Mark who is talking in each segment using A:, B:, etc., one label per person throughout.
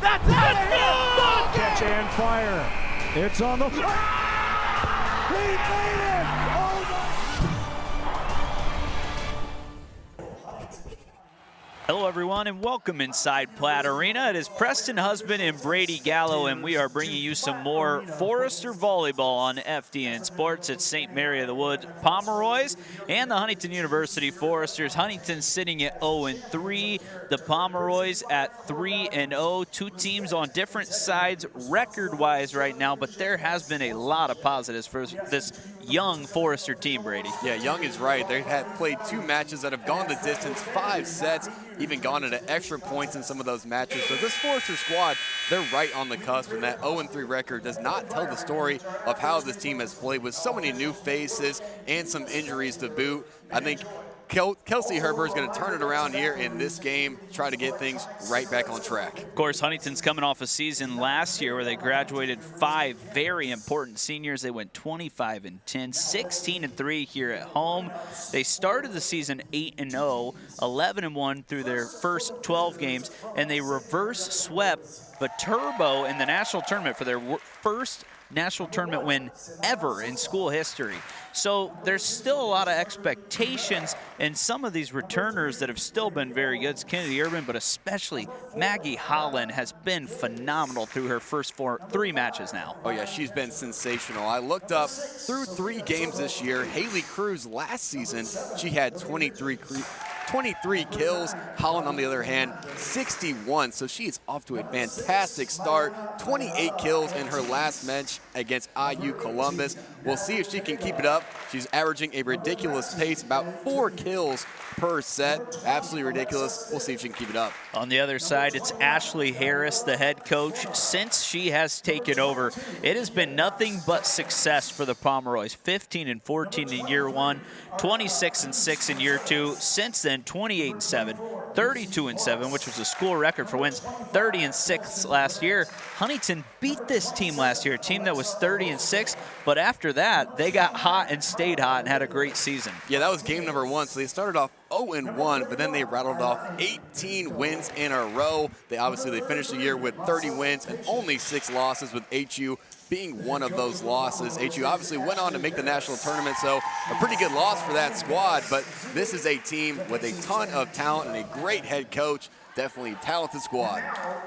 A: That's it!
B: Catch and fire. It's on the... He made it! Oh my...
C: Hello everyone and welcome inside Platt Arena. It is Preston Husband and Brady Gallo, and we are bringing you some more Forester volleyball on FDN Sports. It's St. Mary of the Woods Pomeroys and the Huntington University Foresters. Huntington sitting at 0-3, the Pomeroys at 3-0. Two teams on different sides record-wise right now, but there has been a lot of positives for this young Forester team, Brady.
D: Yeah, young is right. They have played two matches that have gone the distance, 5 sets, even gone into extra points in some of those matches. So this Forester squad, they're right on the cusp, and that 0-3 record does not tell the story of how this team has played with so many new faces and some injuries to boot. I think Kelsey Herbert is going to turn it around here in this game, try to get things right back on track.
C: Of course, Huntington's coming off a season last year where they graduated 5 very important seniors. They went 25-10, 16-3 here at home. They started the season 8-0, 11-1 through their first 12 games, and they reverse swept Viterbo in the national tournament for their first national tournament win ever in school history. So there's still a lot of expectations, and some of these returners that have still been very good. It's Kennedy Urban, but especially Maggie Holland has been phenomenal through her first 3 matches now.
D: Oh yeah, she's been sensational. I looked up through 3 games this year. Haley Cruz last season, she had 23 kills. Holland, on the other hand, 61. So she is off to a fantastic start. 28 kills in her last match against IU Columbus. We'll see if she can keep it up. She's averaging a ridiculous pace, about 4 kills per set. Absolutely ridiculous. We'll see if she can keep it up.
C: On the other side, it's Ashley Harris, the head coach. Since she has taken over, it has been nothing but success for the Pomeroys. 15-14 in year 1, 26-6 in year 2. Since then, 28-7, 32-7, which was a school record for wins, 30-6 last year. Huntington beat this team last year, a team that was 30-6, but after that, they got hot and stayed hot and had a great season.
D: Yeah, that was game number 1. So they started off 0-1, but then they rattled off 18 wins in a row. They finished the year with 30 wins and only 6 losses, with HU being one of those losses. HU obviously went on to make the national tournament, so a pretty good loss for that squad, but this is a team with a ton of talent and a great head coach. Definitely a talented squad.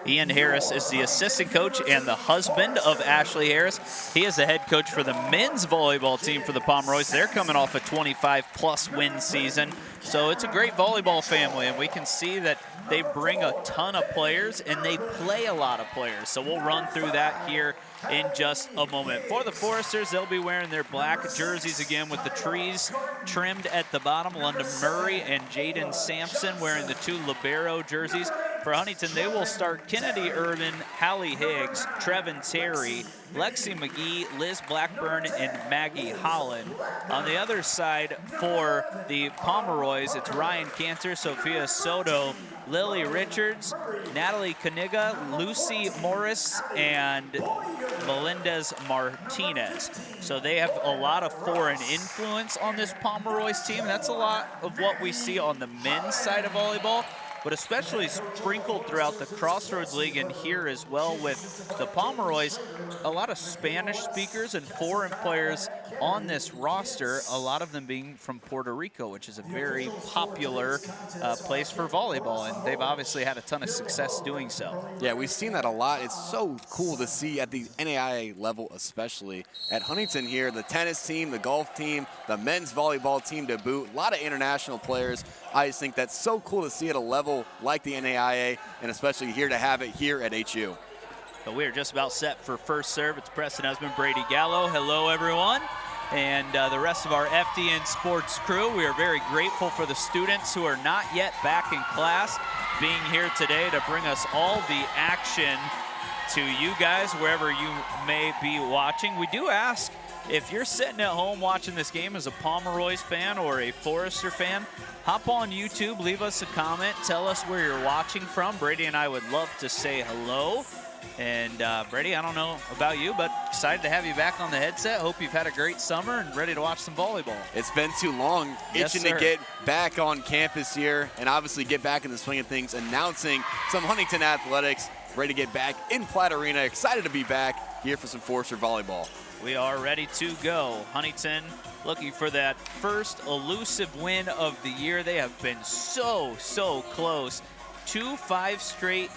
C: Ian Harris is the assistant coach and the husband of Ashley Harris. He is the head coach for the men's volleyball team for the Pomeroys. They're coming off a 25-plus win season. So it's a great volleyball family, and we can see that they bring a ton of players and they play a lot of players. So we'll run through that here in just a moment. For the Foresters, they'll be wearing their black jerseys again with the trees trimmed at the bottom. London Murray and Jaden Sampson wearing the 2 libero jerseys. For Huntington, they will start Kennedy Urban, Hallie Higgs, Trevin Terry, Lexi McGee, Liz Blackburn, and Maggie Holland. On the other side, for the Pomeroys, it's Ryan Cantor, Sophia Soto, Lily Richards, Natalie Kaniga, Lucy Morris, and Melendez Martinez. So they have a lot of foreign influence on this Pomeroys team. That's a lot of what we see on the men's side of volleyball, but especially sprinkled throughout the Crossroads League and here as well with the Pomeroys. A lot of Spanish speakers and foreign players on this roster, a lot of them being from Puerto Rico, which is a very popular place for volleyball, and they've obviously had a ton of success doing so.
D: Yeah, we've seen that a lot. It's so cool to see at the NAIA level, especially. At Huntington here, the tennis team, the golf team, the men's volleyball team to boot, a lot of international players. I just think that's so cool to see at a level like the NAIA, and especially here to have it here at HU.
C: But we're just about set for first serve. It's Preston Husband, Brady Gallo. Hello, everyone. And the rest of our FDN Sports crew. We are very grateful for the students who are not yet back in class being here today to bring us all the action to you guys wherever you may be watching. We do ask, if you're sitting at home watching this game as a Pomeroys fan or a Forester fan, hop on YouTube, leave us a comment, tell us where you're watching from. Brady and I would love to say hello. And Brady, I don't know about you, but excited to have you back on the headset. Hope you've had a great summer and ready to watch some volleyball.
D: It's been too long.
C: Yes,
D: Itching
C: sir.
D: to get back on campus here and obviously get back in the swing of things, announcing some Huntington athletics ready to get back in Platt Arena. Excited to be back here for some Forester volleyball.
C: We are ready to go. Huntington looking for that first elusive win of the year. They have been so close. 2 5-straight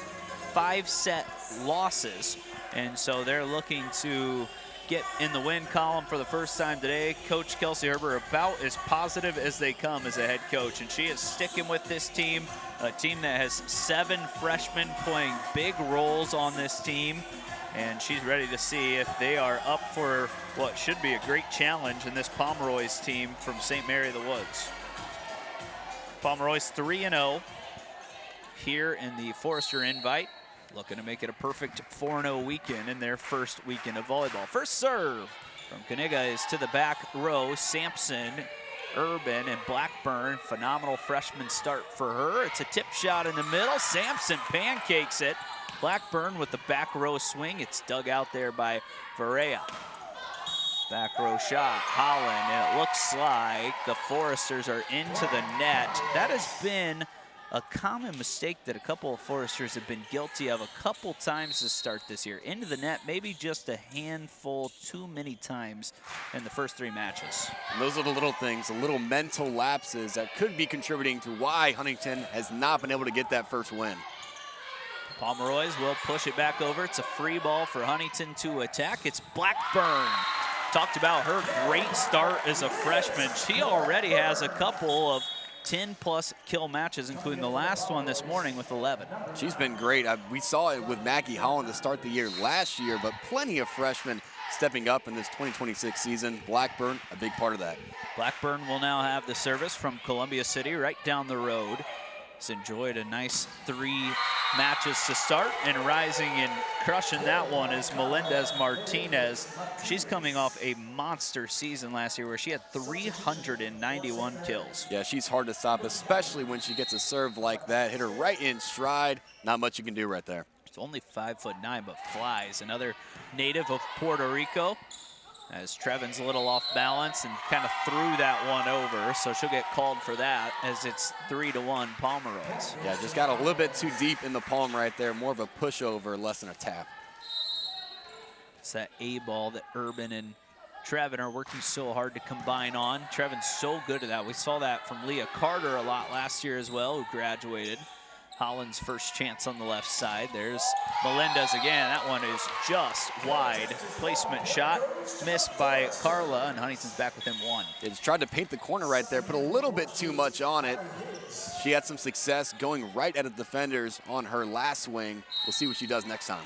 C: 5-set losses. And so they're looking to get in the win column for the first time today. Coach Kelsey Herber about as positive as they come as a head coach. And she is sticking with this team, a team that has 7 freshmen playing big roles on this team. And she's ready to see if they are up for what should be a great challenge in this Pomeroy's team from St. Mary of the Woods. Pomeroy's 3-0 here in the Forester Invite, looking to make it a perfect 4-0 weekend in their first weekend of volleyball. First serve from Kaniga is to the back row. Sampson, Urban, and Blackburn. Phenomenal freshman start for her. It's a tip shot in the middle. Sampson pancakes it. Blackburn with the back row swing. It's dug out there by Varela. Back row shot, Holland, and it looks like the Foresters are into the net. That has been a common mistake that a couple of Foresters have been guilty of a couple times to start this year. Into the net, maybe just a handful too many times in the first 3 matches.
D: And those are the little things, the little mental lapses that could be contributing to why Huntington has not been able to get that first win.
C: Pomeroy's will push it back over. It's a free ball for Huntington to attack. It's Blackburn. Talked about her great start as a freshman. She already has a couple of 10-plus kill matches, including the last one this morning with 11.
D: She's been great. We saw it with Maggie Holland to start the year last year, but plenty of freshmen stepping up in this 2026 season. Blackburn, a big part of that.
C: Blackburn will now have the service from Columbia City right down the road. Has enjoyed a nice 3 matches to start, and rising and crushing that one is Melendez Martinez. She's coming off a monster season last year where she had 391 kills.
D: Yeah, she's hard to stop, especially when she gets a serve like that. Hit her right in stride. Not much you can do right there.
C: She's only 5'9", but flies. Another native of Puerto Rico. As Trevin's a little off balance and kind of threw that one over, so she'll get called for that as it's 3-1 Pomeroy's.
D: Yeah, just got a little bit too deep in the palm right there. More of a pushover, less than a tap.
C: It's that A ball that Urban and Trevin are working so hard to combine on. Trevin's so good at that. We saw that from Leah Carter a lot last year as well, who graduated. Holland's first chance on the left side. There's Melendez again. That one is just wide. Placement shot missed by Carla, and Huntington's back within 1.
D: It's tried to paint the corner right there, put a little bit too much on it. She had some success going right at the defenders on her last swing. We'll see what she does next time.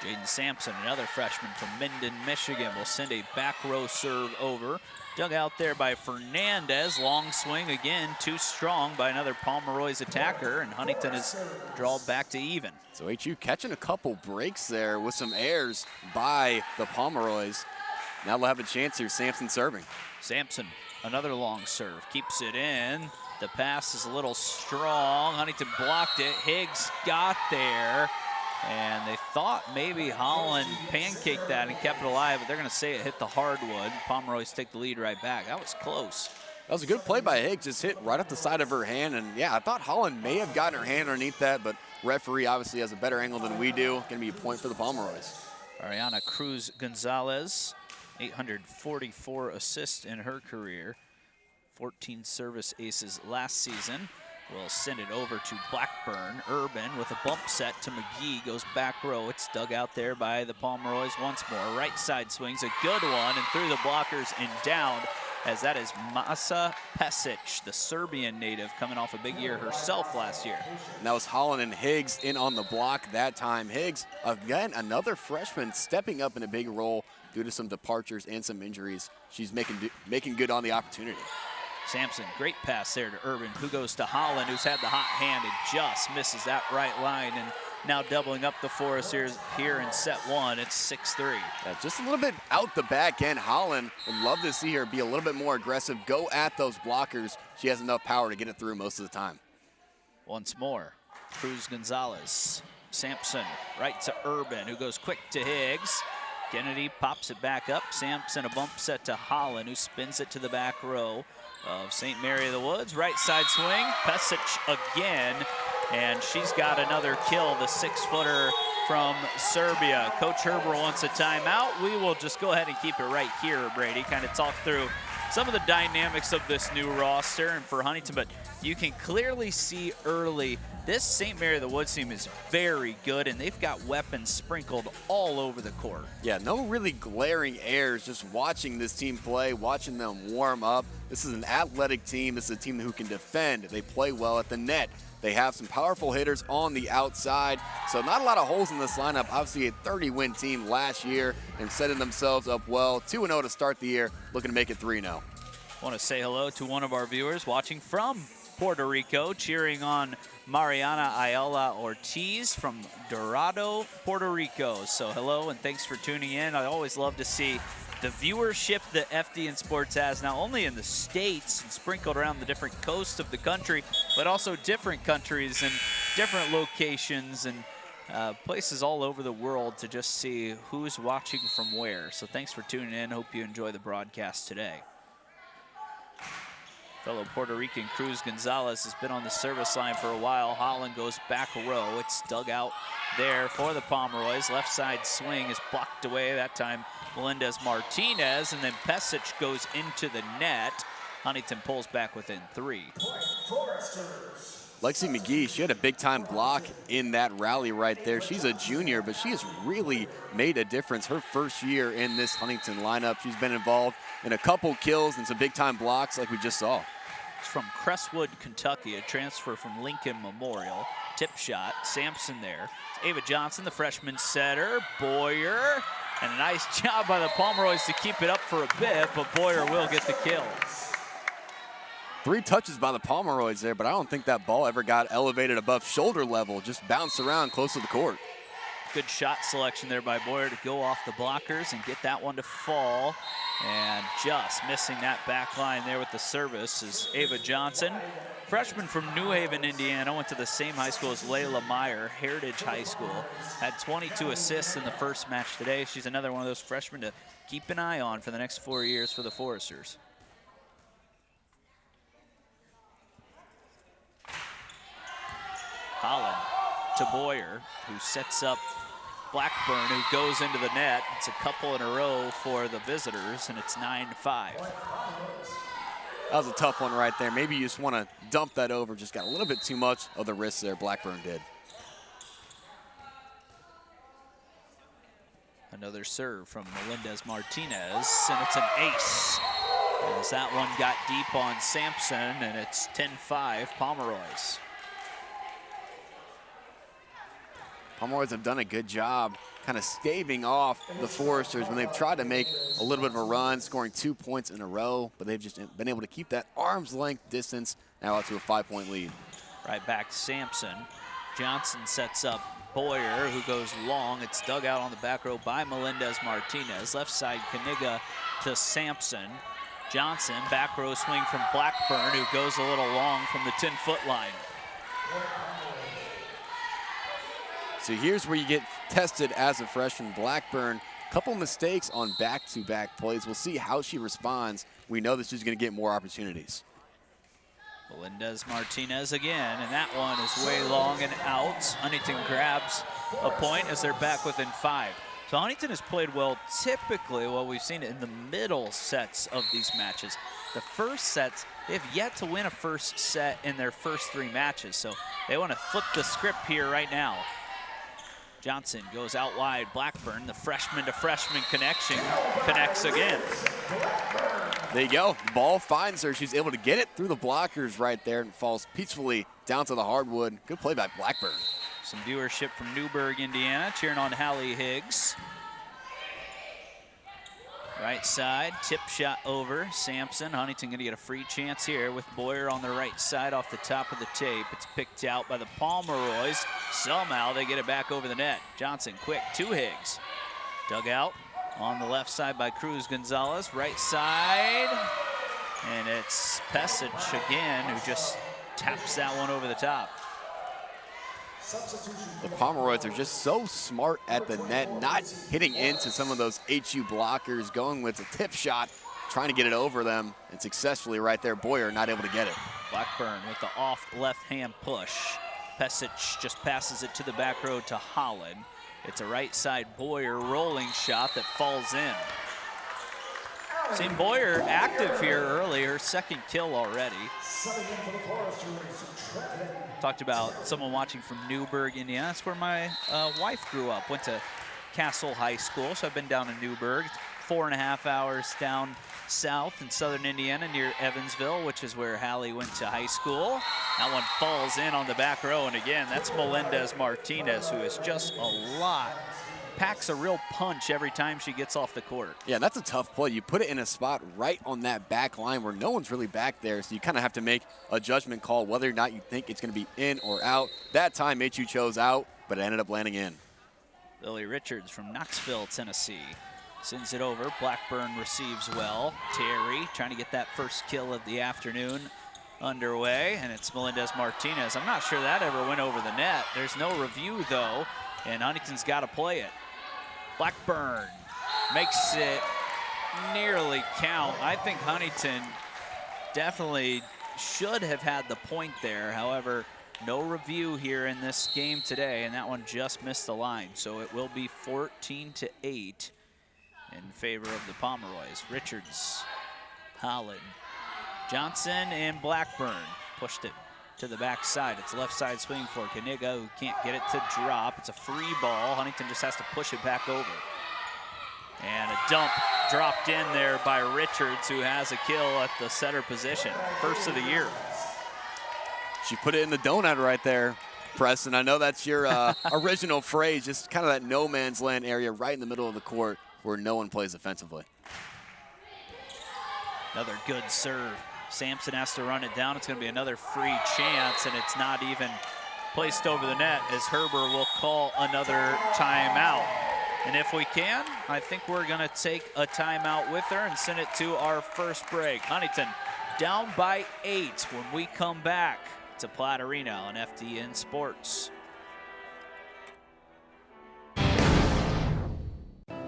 C: Jaden Sampson, another freshman from Minden, Michigan, will send a back row serve over. Dug out there by Fernandez. Long swing again, too strong by another Pomeroy's attacker, and Huntington is drawn back to even.
D: So HU catching a couple breaks there with some errors by the Pomeroys. Now they'll have a chance here. Sampson serving.
C: Sampson, another long serve, keeps it in. The pass is a little strong. Huntington blocked it. Higgs got there. And they thought maybe Holland pancaked that and kept it alive, but they're going to say it hit the hardwood. Pomeroy's take the lead right back. That was close.
D: That was a good play by Higgs. Just hit right up the side of her hand. And, yeah, I thought Holland may have gotten her hand underneath that, but referee obviously has a better angle than we do. Going to be a point for the Pomeroys.
C: Ariana Cruz Gonzalez, 844 assists in her career. 14 service aces last season. Will send it over to Blackburn. Urban with a bump set to McGee, goes back row. It's dug out there by the Pomeroys once more. Right side swings, a good one, and through the blockers and down, as that is Masa Pesic, the Serbian native, coming off a big year herself last year.
D: And that was Holland and Higgs in on the block that time. Higgs, again, another freshman stepping up in a big role due to some departures and some injuries. She's making good on the opportunity.
C: Sampson, great pass there to Urban, who goes to Holland, who's had the hot hand and just misses that right line. And now doubling up the Foresters here in set 1. It's 6-3.
D: Yeah, just a little bit out the back end. Holland would love to see her be a little bit more aggressive, go at those blockers. She has enough power to get it through most of the time.
C: Once more, Cruz Gonzalez. Sampson right to Urban, who goes quick to Higgs. Kennedy pops it back up. Sampson a bump set to Holland, who spins it to the back row of St. Mary of the Woods. Right side swing, Pesic again. and she's got another kill, the 6-footer from Serbia. Coach Herber wants a timeout. We will just go ahead and keep it right here, Brady, kind of talk through some of the dynamics of this new roster and for Huntington, but you can clearly see early this St. Mary of the Woods team is very good, and they've got weapons sprinkled all over the court.
D: Yeah, no really glaring errors, just watching this team play, watching them warm up. This is an athletic team. This is a team who can defend. They play well at the net. They have some powerful hitters on the outside, so not a lot of holes in this lineup. Obviously a 30-win team last year and setting themselves up well. 2-0 to start the year, looking to make it 3-0.
C: I want to say hello to one of our viewers watching from Puerto Rico, cheering on Mariana Ayala Ortiz from Dorado, Puerto Rico. So hello and thanks for tuning in. I always love to see the viewership that FDN Sports has, not only in the States and sprinkled around the different coasts of the country, but also different countries and different locations and places all over the world to just see who's watching from where. So thanks for tuning in. Hope you enjoy the broadcast today. Fellow Puerto Rican Cruz Gonzalez has been on the service line for a while. Holland goes back a row. It's dug out there for the Pomeroys. Left side swing is blocked away. That time Melendez Martinez, and then Pesic goes into the net. Huntington pulls back within 3.
D: Lexi McGee, she had a big-time block in that rally right there. She's a junior, but she has really made a difference her first year in this Huntington lineup. She's been involved in a couple kills and some big-time blocks like we just saw.
C: It's from Crestwood, Kentucky, a transfer from Lincoln Memorial. Tip shot, Sampson there. It's Ava Johnson, the freshman setter. Boyer, and a nice job by the Pomeroys to keep it up for a bit, but Boyer will get the kill.
D: 3 touches by the Pomeroys there, but I don't think that ball ever got elevated above shoulder level, just bounced around close to the court.
C: Good shot selection there by Boyer to go off the blockers and get that one to fall. And just missing that back line there with the service is Ava Johnson. Freshman from New Haven, Indiana, went to the same high school as Layla Meyer, Heritage High School. Had 22 assists in the first match today. She's another one of those freshmen to keep an eye on for the next 4 years for the Foresters. Holland to Boyer, who sets up Blackburn, who goes into the net. It's a couple in a row for the visitors, and it's 9-5.
D: That was a tough one right there. Maybe you just want to dump that over. Just got a little bit too much of the wrist there, Blackburn did.
C: Another serve from Melendez Martinez, and it's an ace. As that one got deep on Sampson, and it's 10-5 Pomeroys.
D: Pomeroys have done a good job kind of staving off the Foresters when they've tried to make a little bit of a run, scoring 2 points in a row, but they've just been able to keep that arm's length distance now out to a 5-point lead.
C: Right back to Sampson. Johnson sets up Boyer, who goes long. It's dug out on the back row by Melendez Martinez. Left side, Kaniga to Sampson. Johnson, back row swing from Blackburn, who goes a little long from the 10-foot line.
D: So here's where you get tested as a freshman. Blackburn, couple mistakes on back-to-back plays. We'll see how she responds. We know that she's going to get more opportunities.
C: Melendez Martinez again, and that one is way long and out. Huntington grabs a point as they're back within 5. So Huntington has played well typically, what we've seen in the middle sets of these matches. The first sets, they have yet to win a first set in their first 3 matches. So they want to flip the script here right now. Johnson goes out wide. Blackburn, the freshman to freshman connection, connects again.
D: There you go. The ball finds her. She's able to get it through the blockers right there and falls peacefully down to the hardwood. Good play by Blackburn.
C: Some viewership from Newburgh, Indiana, cheering on Hallie Higgs. Right side, tip shot over Sampson. Huntington gonna get a free chance here with Boyer on the right side off the top of the tape. It's picked out by the Pomeroys. Somehow they get it back over the net. Johnson quick to Higgs. Dug out on the left side by Cruz Gonzalez. Right side, and it's Pesic again who just taps that one over the top.
D: The Pomeroys are just so smart at the net, not hitting into some of those HU blockers, going with a tip shot, trying to get it over them, and successfully right there, Boyer not able to get it.
C: Blackburn with the off left-hand push. Pesic just passes it to the back row to Holland. It's a right side Boyer rolling shot that falls in. Seen Boyer active here earlier, second kill already. Talked about someone watching from Newburgh, Indiana. That's where my wife grew up. Went to Castle High School, so I've been down in Newburgh. 4.5 hours down south in southern Indiana near Evansville, which is where Hallie went to high school. That one falls in on the back row, and again, that's Melendez Martinez, who is just a lot. Packs a real punch every time she gets off the court.
D: Yeah, that's a tough play. You put it in a spot right on that back line where no one's really back there, so you kind of have to make a judgment call whether or not you think it's going to be in or out. That time, Michu chose out, but it ended up landing in.
C: Lily Richards from Knoxville, Tennessee. Sends it over. Blackburn receives well. Terry trying to get that first kill of the afternoon underway, and it's Melendez Martinez. I'm not sure that ever went over the net. There's no review, though, and Huntington's got to play it. Blackburn makes it nearly count. I think Huntington definitely should have had the point there. However, no review here in this game today, and that one just missed the line. So it will be 14-8 in favor of the Pomeroys. Richards, Holland, Johnson, and Blackburn pushed it to the backside. It's left side swing for Kaniga, who can't get it to drop. It's a free ball. Huntington just has to push it back over. And a dump dropped in there by Richards, who has a kill at the setter position. First of the year.
D: She put it in the donut right there, Preston. I know that's your original phrase, just kind of that no man's land area right in the middle of the court where no one plays offensively.
C: Another good serve. Sampson has to run it down. It's going to be another free chance, and it's not even placed over the net as Herber will call another timeout. And if we can, I think we're going to take a timeout with her and send it to our first break. Huntington down by 8 when we come back to Platte Arena on FDN Sports.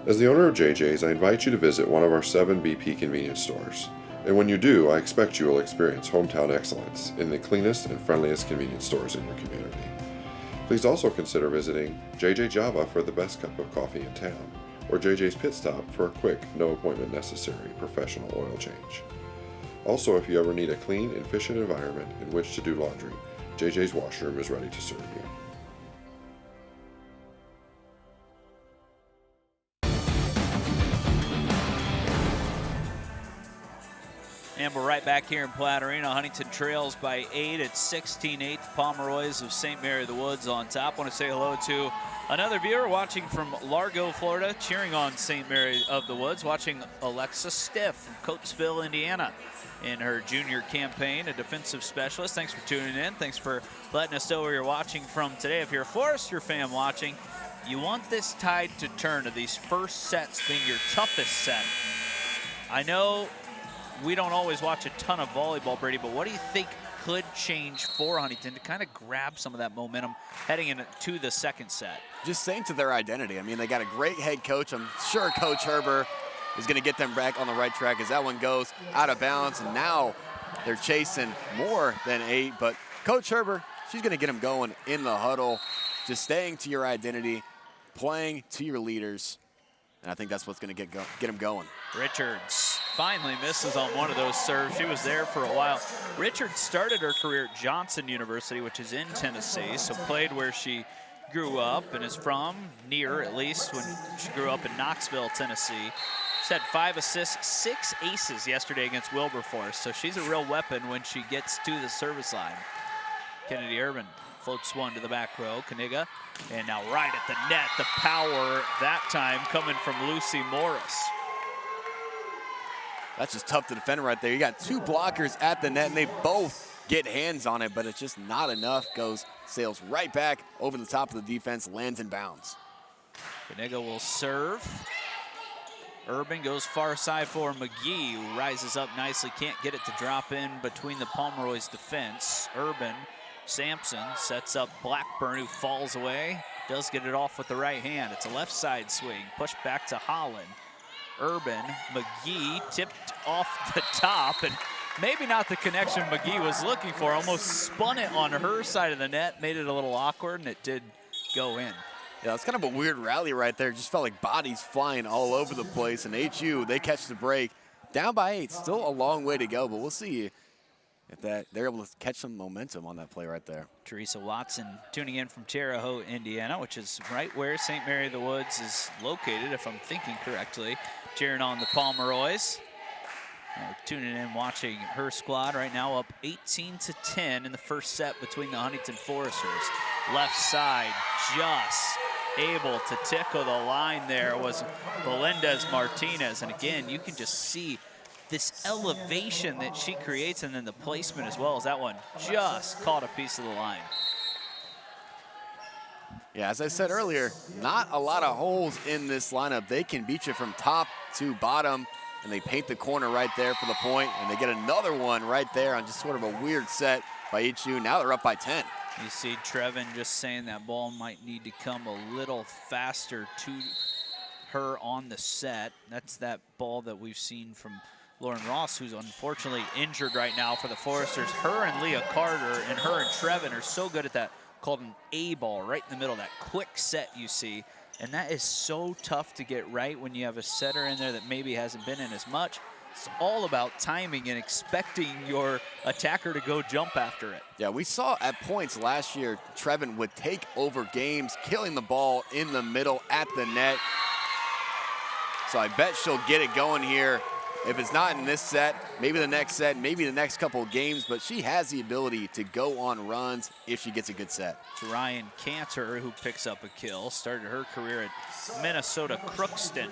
A: As the owner of JJ's, I invite you to visit one of our 7 BP convenience stores. And when you do, I expect you will experience hometown excellence in the cleanest and friendliest convenience stores in your community. Please also consider visiting JJ Java for the best cup of coffee in town, or JJ's Pit Stop for a quick, no appointment necessary professional oil change. Also, if you ever need a clean and efficient environment in which to do laundry, JJ's Washroom is ready to serve you.
C: And we're right back here in Platte Arena. Huntington trails by 8 at 16-8. The Pomeroys of St. Mary of the Woods on top. I want to say hello to another viewer watching from Largo, Florida, cheering on St. Mary of the Woods, watching Alexa Stiff from Coatesville, Indiana, in her junior campaign, a defensive specialist. Thanks for tuning in. Thanks for letting us know where you're watching from today. If you're a Forester fan watching, you want this tide to turn, to these first sets being your toughest set. I know we don't always watch a ton of volleyball, Brady, but what do you think could change for Huntington to kind of grab some of that momentum heading into the second set?
D: Just saying to their identity. I mean, they got a great head coach. I'm sure Coach Herber is going to get them back on the right track as that one goes out of bounds. And now they're chasing more than 8. But Coach Herber, she's going to get them going in the huddle, just staying to your identity, playing to your leaders. And I think that's what's going to get them going.
C: Richards finally misses on one of those serves. She was there for a while. Richards started her career at Johnson University, which is in Tennessee, so played where she grew up and is from, near at least, when she grew up in Knoxville, Tennessee. She's had 5 assists, 6 aces yesterday against Wilberforce, so she's a real weapon when she gets to the service line. Kennedy Urban floats one to the back row. Kaniga, and now right at the net, the power that time coming from Lucy Morris.
D: That's just tough to defend right there. You got 2 blockers at the net, and they both get hands on it, but it's just not enough. Sails right back over the top of the defense, lands in bounds.
C: Kaniga will serve. Urban goes far side for McGee, who rises up nicely, can't get it to drop in between the Pomeroy's defense. Urban, Sampson sets up Blackburn, who falls away, does get it off with the right hand. It's a left side swing, pushed back to Holland. Urban, McGee tipped off the top, and maybe not the connection McGee was looking for. Almost spun it on her side of the net, made it a little awkward, and it did go in.
D: Yeah, it's kind of a weird rally right there. Just felt like bodies flying all over the place. And HU, they catch the break. Down by 8, still a long way to go, but we'll see if they're able to catch some momentum on that play right there.
C: Teresa Watson tuning in from Terre Haute, Indiana, which is right where St. Mary of the Woods is located, if I'm thinking correctly, cheering on the Pomeroys. Tuning in, watching her squad right now, up 18-10 in the first set between the Huntington Foresters. Left side, just able to tickle the line there was Melendez Martinez. And again, you can just see this elevation that she creates, and then the placement as well as that one just caught a piece of the line.
D: Yeah, as I said earlier, not a lot of holes in this lineup. They can beat you from top to bottom, and they paint the corner right there for the point, and they get another one right there on just sort of a weird set by HU. Now they're up by 10.
C: You see Trevin just saying that ball might need to come a little faster to her on the set. That's that ball that we've seen from Lauren Ross, who's unfortunately injured right now for the Foresters. Her and Leah Carter and her and Trevin are so good at that, called an A ball, right in the middle, that quick set you see. And that is so tough to get right when you have a setter in there that maybe hasn't been in as much. It's all about timing and expecting your attacker to go jump after it.
D: Yeah, we saw at points last year, Trevin would take over games, killing the ball in the middle at the net. So I bet she'll get it going here. If it's not in this set, maybe the next set, maybe the next couple of games, but she has the ability to go on runs if she gets a good set.
C: It's Ryan Cantor who picks up a kill. Started her career at Minnesota Crookston.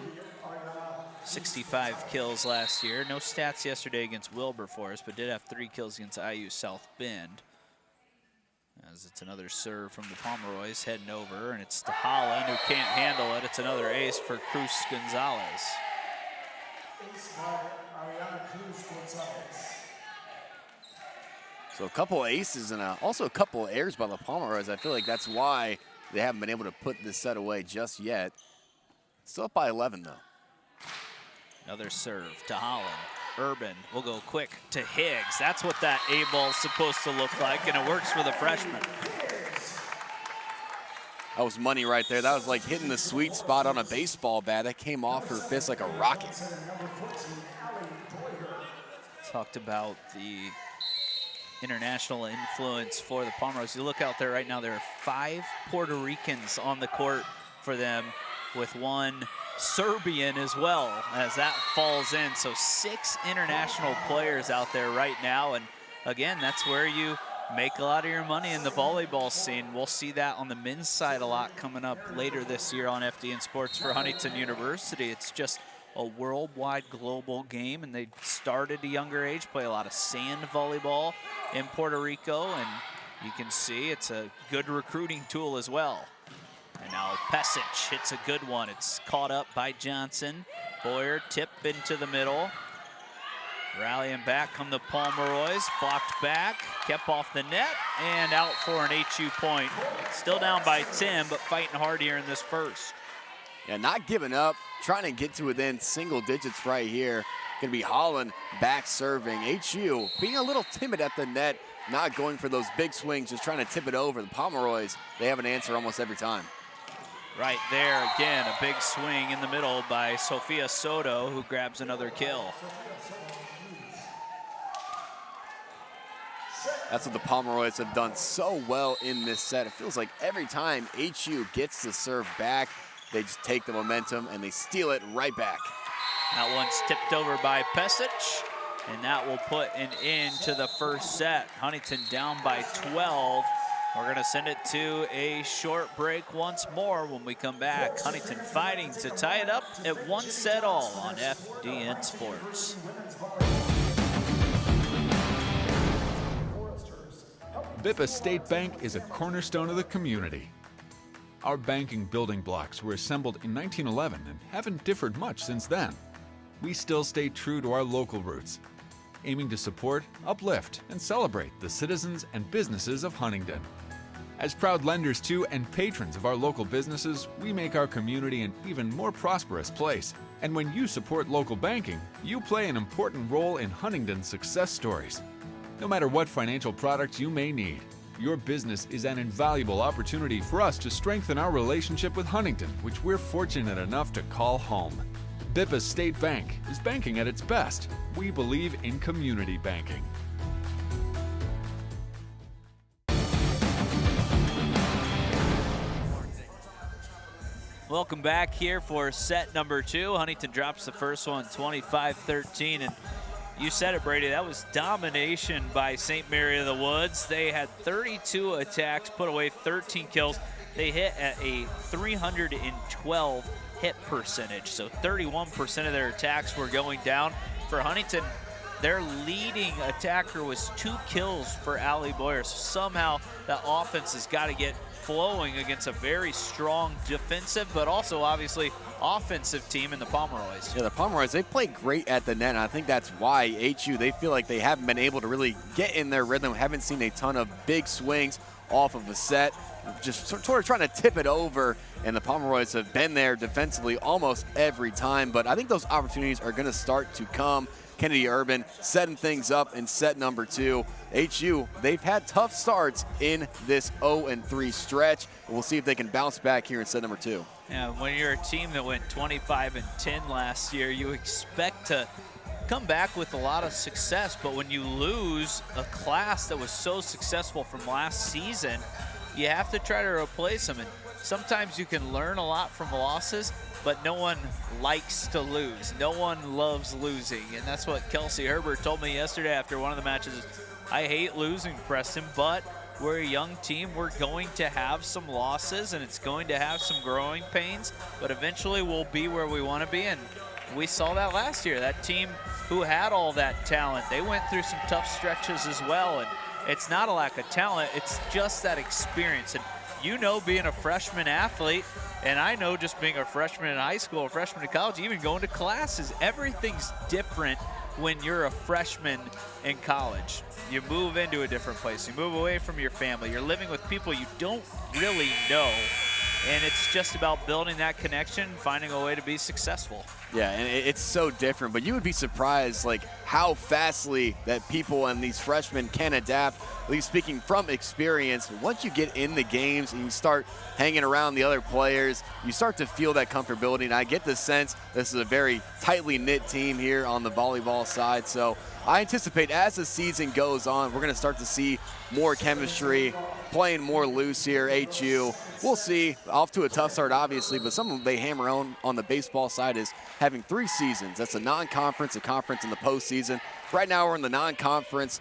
C: 65 kills last year. No stats yesterday against Wilberforce, but did have 3 kills against IU South Bend. As it's another serve from the Pomeroys heading over, and it's to Holland who can't handle it. It's another ace for Cruz Gonzalez.
D: So a couple aces and also a couple errors by the Pomeroys. I feel like that's why they haven't been able to put this set away just yet. Still up by 11 though.
C: Another serve to Holland. Urban will go quick to Higgs. That's what that A ball is supposed to look like, and it works for the freshman.
D: That was money right there. That was like hitting the sweet spot on a baseball bat. That came off her fist like a rocket.
C: Talked about the international influence for the Pomeroys. You look out there right now, there are 5 Puerto Ricans on the court for them, with 1 Serbian as well, as that falls in. So 6 international players out there right now. And again, that's where you make a lot of your money in the volleyball scene. We'll see that on the men's side a lot coming up later this year on FDN Sports for Huntington University. It's just a worldwide global game, and they started at a younger age, play a lot of sand volleyball in Puerto Rico, and you can see it's a good recruiting tool as well. And now Pesic hits a good one. It's caught up by Johnson. Boyer tip into the middle. Rallying back come the Pomeroys. Blocked back, kept off the net, and out for an HU point. Still down by 10, but fighting hard here in this first.
D: Yeah, not giving up, trying to get to within single digits right here. Gonna be Holland back serving. HU being a little timid at the net, not going for those big swings, just trying to tip it over. The Pomeroys, they have an answer almost every time.
C: Right there, again, a big swing in the middle by Sofia Soto, who grabs another kill.
D: That's what the Pomeroys have done so well in this set. It feels like every time HU gets to serve back, they just take the momentum and they steal it right back.
C: That one's tipped over by Pesic, and that will put an end to the first set. Huntington down by 12. We're gonna send it to a short break once more. When we come back, Huntington fighting to tie it up at 1-all on FDN Sports.
E: Bippa State Bank is a cornerstone of the community. Our banking building blocks were assembled in 1911 and haven't differed much since then. We still stay true to our local roots, aiming to support, uplift, and celebrate the citizens and businesses of Huntington. As proud lenders to and patrons of our local businesses, we make our community an even more prosperous place. And when you support local banking, you play an important role in Huntington's success stories. No matter what financial products you may need, your business is an invaluable opportunity for us to strengthen our relationship with Huntington, which we're fortunate enough to call home. Bippa State Bank is banking at its best. We believe in community banking.
C: Welcome back here for set number 2. Huntington drops the first one 25-13, and you said it, Brady, that was domination by St. Mary of the Woods. They had 32 attacks, put away 13 kills. They hit at a 312 hit percentage, so 31% of their attacks were going down. For Huntington, their leading attacker was 2 kills for Allie Boyer, so somehow the offense has got to get flowing against a very strong defensive, but also obviously offensive team in the Pomeroys.
D: Yeah, the Pomeroys, they play great at the net, and I think that's why HU, they feel like they haven't been able to really get in their rhythm, haven't seen a ton of big swings off of a set, just sort of trying to tip it over, and the Pomeroys have been there defensively almost every time, but I think those opportunities are going to start to come. Kennedy Urban setting things up in set number 2. HU, they've had tough starts in this 0-3 stretch. We'll see if they can bounce back here in set number 2.
C: Yeah, when you're a team that went 25-10 last year, you expect to come back with a lot of success, but when you lose a class that was so successful from last season, you have to try to replace them. And sometimes you can learn a lot from losses, but no one likes to lose. No one loves losing, and that's what Kelsey Herbert told me yesterday after one of the matches. I hate losing, Preston, but we're a young team. We're going to have some losses, and it's going to have some growing pains, but eventually we'll be where we want to be, and we saw that last year. That team who had all that talent, they went through some tough stretches as well, and it's not a lack of talent, it's just that experience. And you know, being a freshman athlete, and I know just being a freshman in high school, a freshman in college, even going to classes, everything's different when you're a freshman in college. You move into a different place. You move away from your family. You're living with people you don't really know. And it's just about building that connection, finding a way to be successful.
D: Yeah, and it's so different, but you would be surprised like how fastly that people and these freshmen can adapt, at least speaking from experience. Once you get in the games and you start hanging around the other players, you start to feel that comfortability, and I get the sense this is a very tightly knit team here on the volleyball side. So I anticipate as the season goes on, we're going to start to see more chemistry, playing more loose here. HU, we'll see. Off to a tough start, obviously, but something they hammer on the baseball side is having 3 seasons. That's a non-conference, a conference, and the postseason. Right now we're in the non-conference.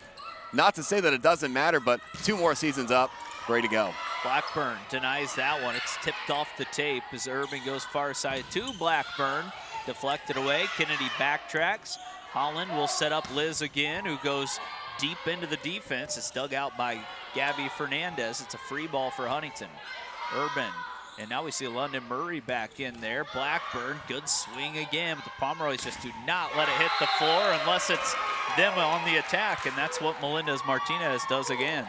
D: Not to say that it doesn't matter, but 2 more seasons up, ready to go.
C: Blackburn denies that one. It's tipped off the tape as Urban goes far side to Blackburn. Deflected away. Kennedy backtracks. Holland will set up Liz again, who goes deep into the defense. It's dug out by Gabby Fernandez. It's a free ball for Huntington. Urban, and now we see London Murray back in there. Blackburn, good swing again, but the Pomeroys just do not let it hit the floor unless it's them on the attack, and that's what Melendez-Martinez does again.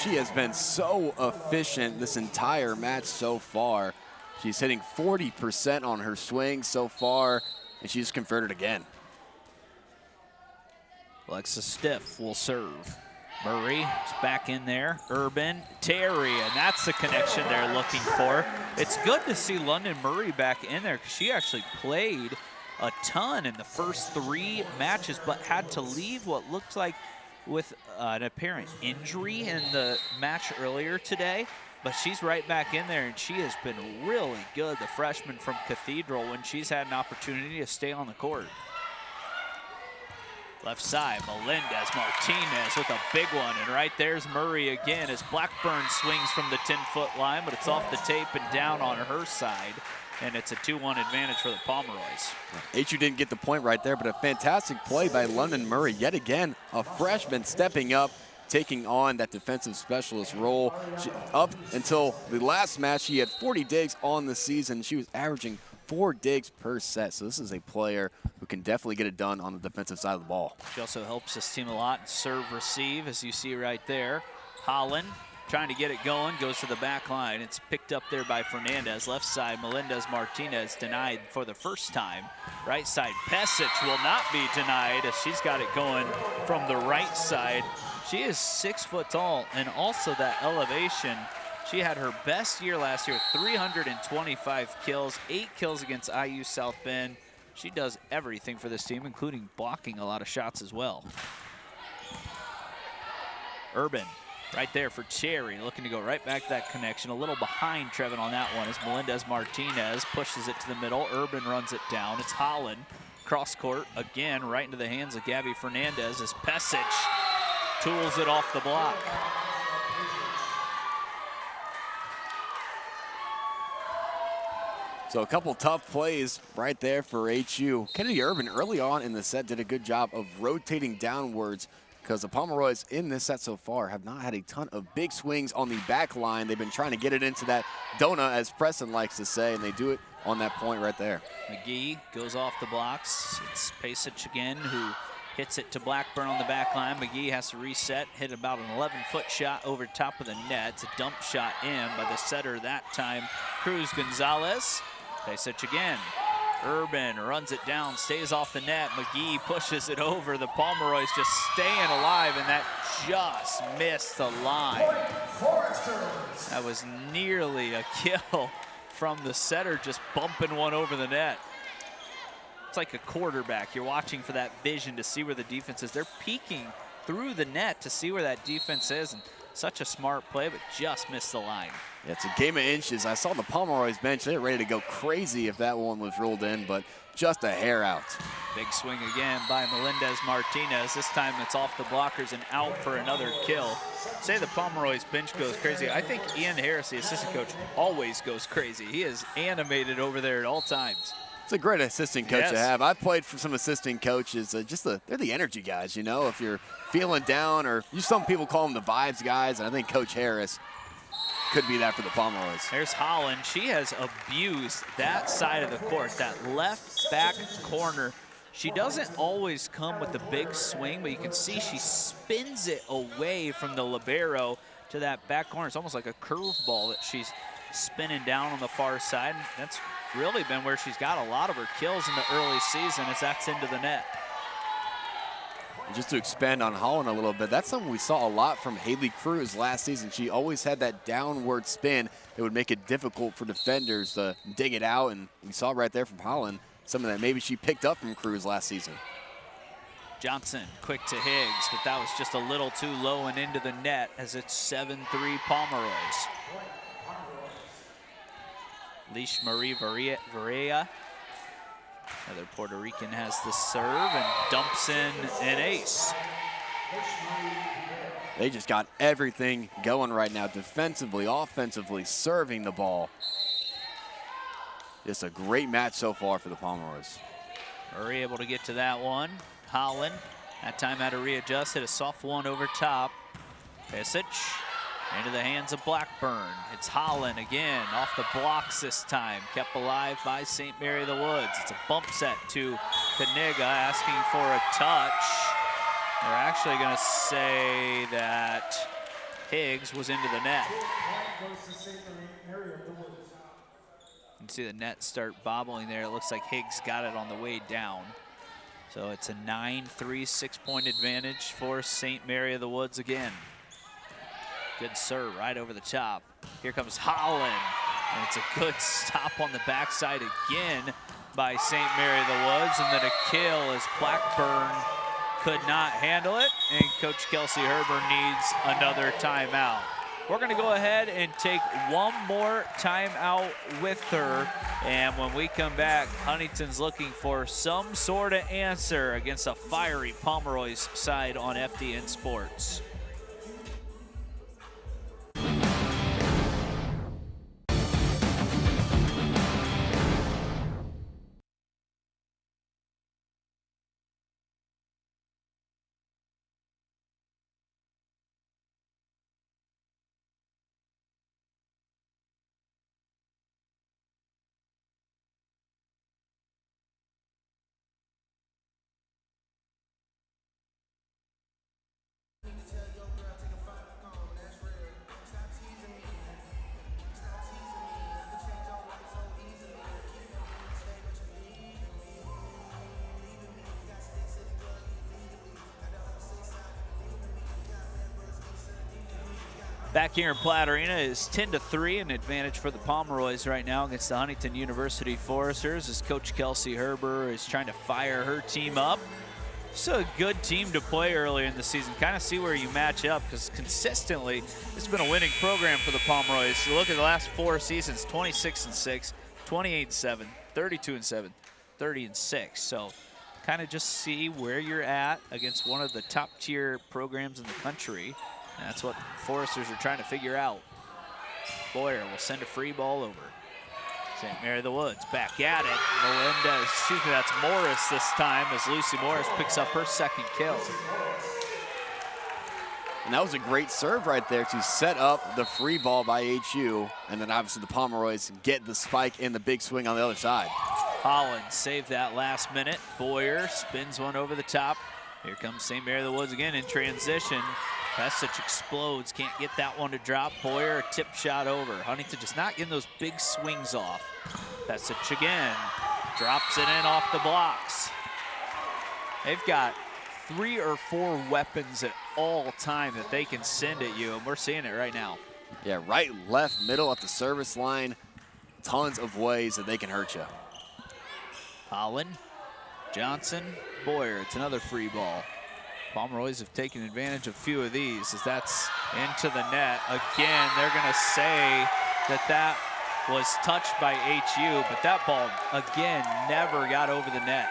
D: She has been so efficient this entire match so far. She's hitting 40% on her swing so far, and she's converted again.
C: Alexa Stiff will serve. Murray is back in there. Urban, Terry, and that's the connection they're looking for. It's good to see London Murray back in there because she actually played a ton in the first 3 matches, but had to leave what looked like with an apparent injury in the match earlier today. But she's right back in there, and she has been really good, the freshman from Cathedral, when she's had an opportunity to stay on the court. Left side, Melendez-Martinez with a big one, and right there's Murray again as Blackburn swings from the 10-foot line, but it's off the tape and down on her side, and it's a 2-1 advantage for the Pomeroys.
D: HU didn't get the point right there, but a fantastic play by London Murray. Yet again, a freshman stepping up, taking on that defensive specialist role. Up until the last match, she had 40 digs on the season. She was averaging 4 digs per set. So this is a player who can definitely get it done on the defensive side of the ball.
C: She also helps this team a lot in serve receive, as you see right there. Holland trying to get it going, goes to the back line. It's picked up there by Fernandez. Left side, Melendez-Martinez denied for the first time. Right side, Pesic will not be denied as she's got it going from the right side. She is 6 foot tall, and also that elevation. She had her best year last year, 325 kills, 8 kills against IU South Bend. She does everything for this team, including blocking a lot of shots as well. Urban right there for Cherry, looking to go right back to that connection. A little behind Trevin on that one as Melendez-Martinez pushes it to the middle. Urban runs it down. It's Holland. Cross court again, right into the hands of Gabby Fernandez as Pesic tools it off the block.
D: So a couple tough plays right there for HU. Kennedy Urban early on in the set did a good job of rotating downwards because the Pomeroys in this set so far have not had a ton of big swings on the back line. They've been trying to get it into that donut, as Preston likes to say, and they do it on that point right there.
C: McGee goes off the blocks. It's Pesic again who hits it to Blackburn on the back line. McGee has to reset, hit about an 11-foot shot over top of the net. It's a dump shot in by the setter that time, Cruz Gonzalez. Pesic again. Urban runs it down, stays off the net. McGee pushes it over. The Pomeroys just staying alive, and that just missed the line. That was nearly a kill from the setter, just bumping one over the net. It's like a quarterback. You're watching for that vision to see where the defense is. They're peeking through the net to see where that defense is, and such a smart play, but just missed the line.
D: Yeah, it's a game of inches. I saw the Pomeroys bench. They're ready to go crazy if that one was rolled in, but just a hair out.
C: Big swing again by Melendez-Martinez. This time it's off the blockers and out for another kill. Say the Pomeroys bench goes crazy. I think Ian Harris, the assistant coach, always goes crazy. He is animated over there at all times.
D: It's a great assistant coach to have. I've played for some assistant coaches. They're the energy guys, you know. If you're feeling down, or some people call them the vibes guys, and I think Coach Harris could be that for the Pomeroys.
C: There's Holland. She has abused that side of the court, that left back corner. She doesn't always come with the big swing, but you can see she spins it away from the libero to that back corner. It's almost like a curveball that she's spinning down on the far side. That's really been where she's got a lot of her kills in the early season, as that's into the net.
D: And just to expand on Holland a little bit, that's something we saw a lot from Haley Cruz last season. She always had that downward spin that would make it difficult for defenders to dig it out, and we saw right there from Holland something that maybe she picked up from Cruz last season.
C: Johnson quick to Higgs, but that was just a little too low and into the net as it's 7-3 Pomeroys. Leash Marie Varela, another Puerto Rican, has the serve and dumps in an ace.
D: They just got everything going right now, defensively, offensively, serving the ball. Just a great match so far for the Pomeroys.
C: Murray able to get to that one. Holland, that time had to readjust, hit a soft one over top. Pesic into the hands of Blackburn. It's Holland again, off the blocks this time. Kept alive by St. Mary of the Woods. It's a bump set to Kaniga, asking for a touch. They're actually going to say that Higgs was into the net. You can see the net start bobbling there. It looks like Higgs got it on the way down. So it's a 9-3 6-point advantage for St. Mary of the Woods again. Good serve right over the top. Here comes Holland. And it's a good stop on the backside again by St. Mary of the Woods. And then a kill as Blackburn could not handle it. And Coach Kelsey Herber needs another timeout. We're going to go ahead and take one more timeout with her. And when we come back, Huntington's looking for some sort of answer against a fiery Pomeroys side on FDN Sports. Back here in Platte Arena is 10-3, an advantage for the Pomeroys right now against the Huntington University Foresters as Coach Kelsey Herber is trying to fire her team up. It's a good team to play earlier in the season. Kind of see where you match up because consistently it's been a winning program for the Pomeroys. You look at the last 4 seasons, 26-6, 28-7, 32-7, 30-6. So kind of just see where you're at against one of the top tier programs in the country. And that's what Foresters are trying to figure out. Boyer will send a free ball over. St. Mary of the Woods back at it. Melinda, excuse me, that's Morris this time as Lucy Morris picks up her 2nd kill.
D: And that was a great serve right there to set up the free ball by HU. And then obviously the Pomeroys get the spike and the big swing on the other side.
C: Holland saved that last minute. Boyer spins one over the top. Here comes St. Mary of the Woods again in transition. Pesich explodes, can't get that one to drop. Boyer, a tip shot over. Huntington just not getting those big swings off. Pesich again, drops it in off the blocks. They've got 3 or 4 weapons at all time that they can send at you, and we're seeing it right now.
D: Yeah, right, left, middle at the service line. Tons of ways that they can hurt you.
C: Holland, Johnson, Boyer, it's another free ball. Pomeroys have taken advantage of a few of these as that's into the net. Again, they're gonna say that that was touched by HU, but that ball, again, never got over the net.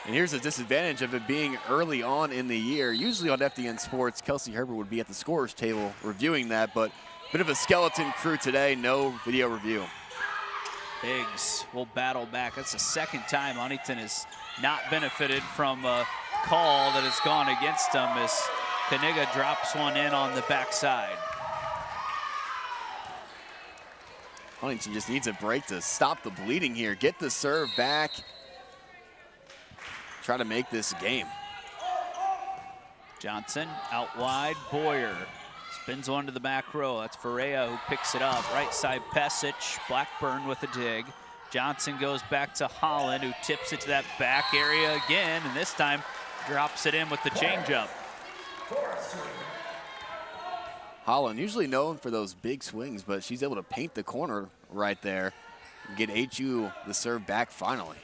D: And here's a disadvantage of it being early on in the year. Usually on FDN Sports, Kelsey Herber would be at the scorer's table reviewing that, but a bit of a skeleton crew today, no video review.
C: Higgs will battle back. That's the 2nd time Huntington has not benefited from a call that has gone against them as Kaniga drops one in on the backside.
D: Huntington just needs a break to stop the bleeding here. Get the serve back. Try to make this game.
C: Johnson out wide, Boyer spins one to the back row. That's Ferreira who picks it up. Right side Pesich, Blackburn with a dig. Johnson goes back to Holland who tips it to that back area again, and this time drops it in with the changeup.
D: Holland, usually known for those big swings, but she's able to paint the corner right there and get HU the serve back finally.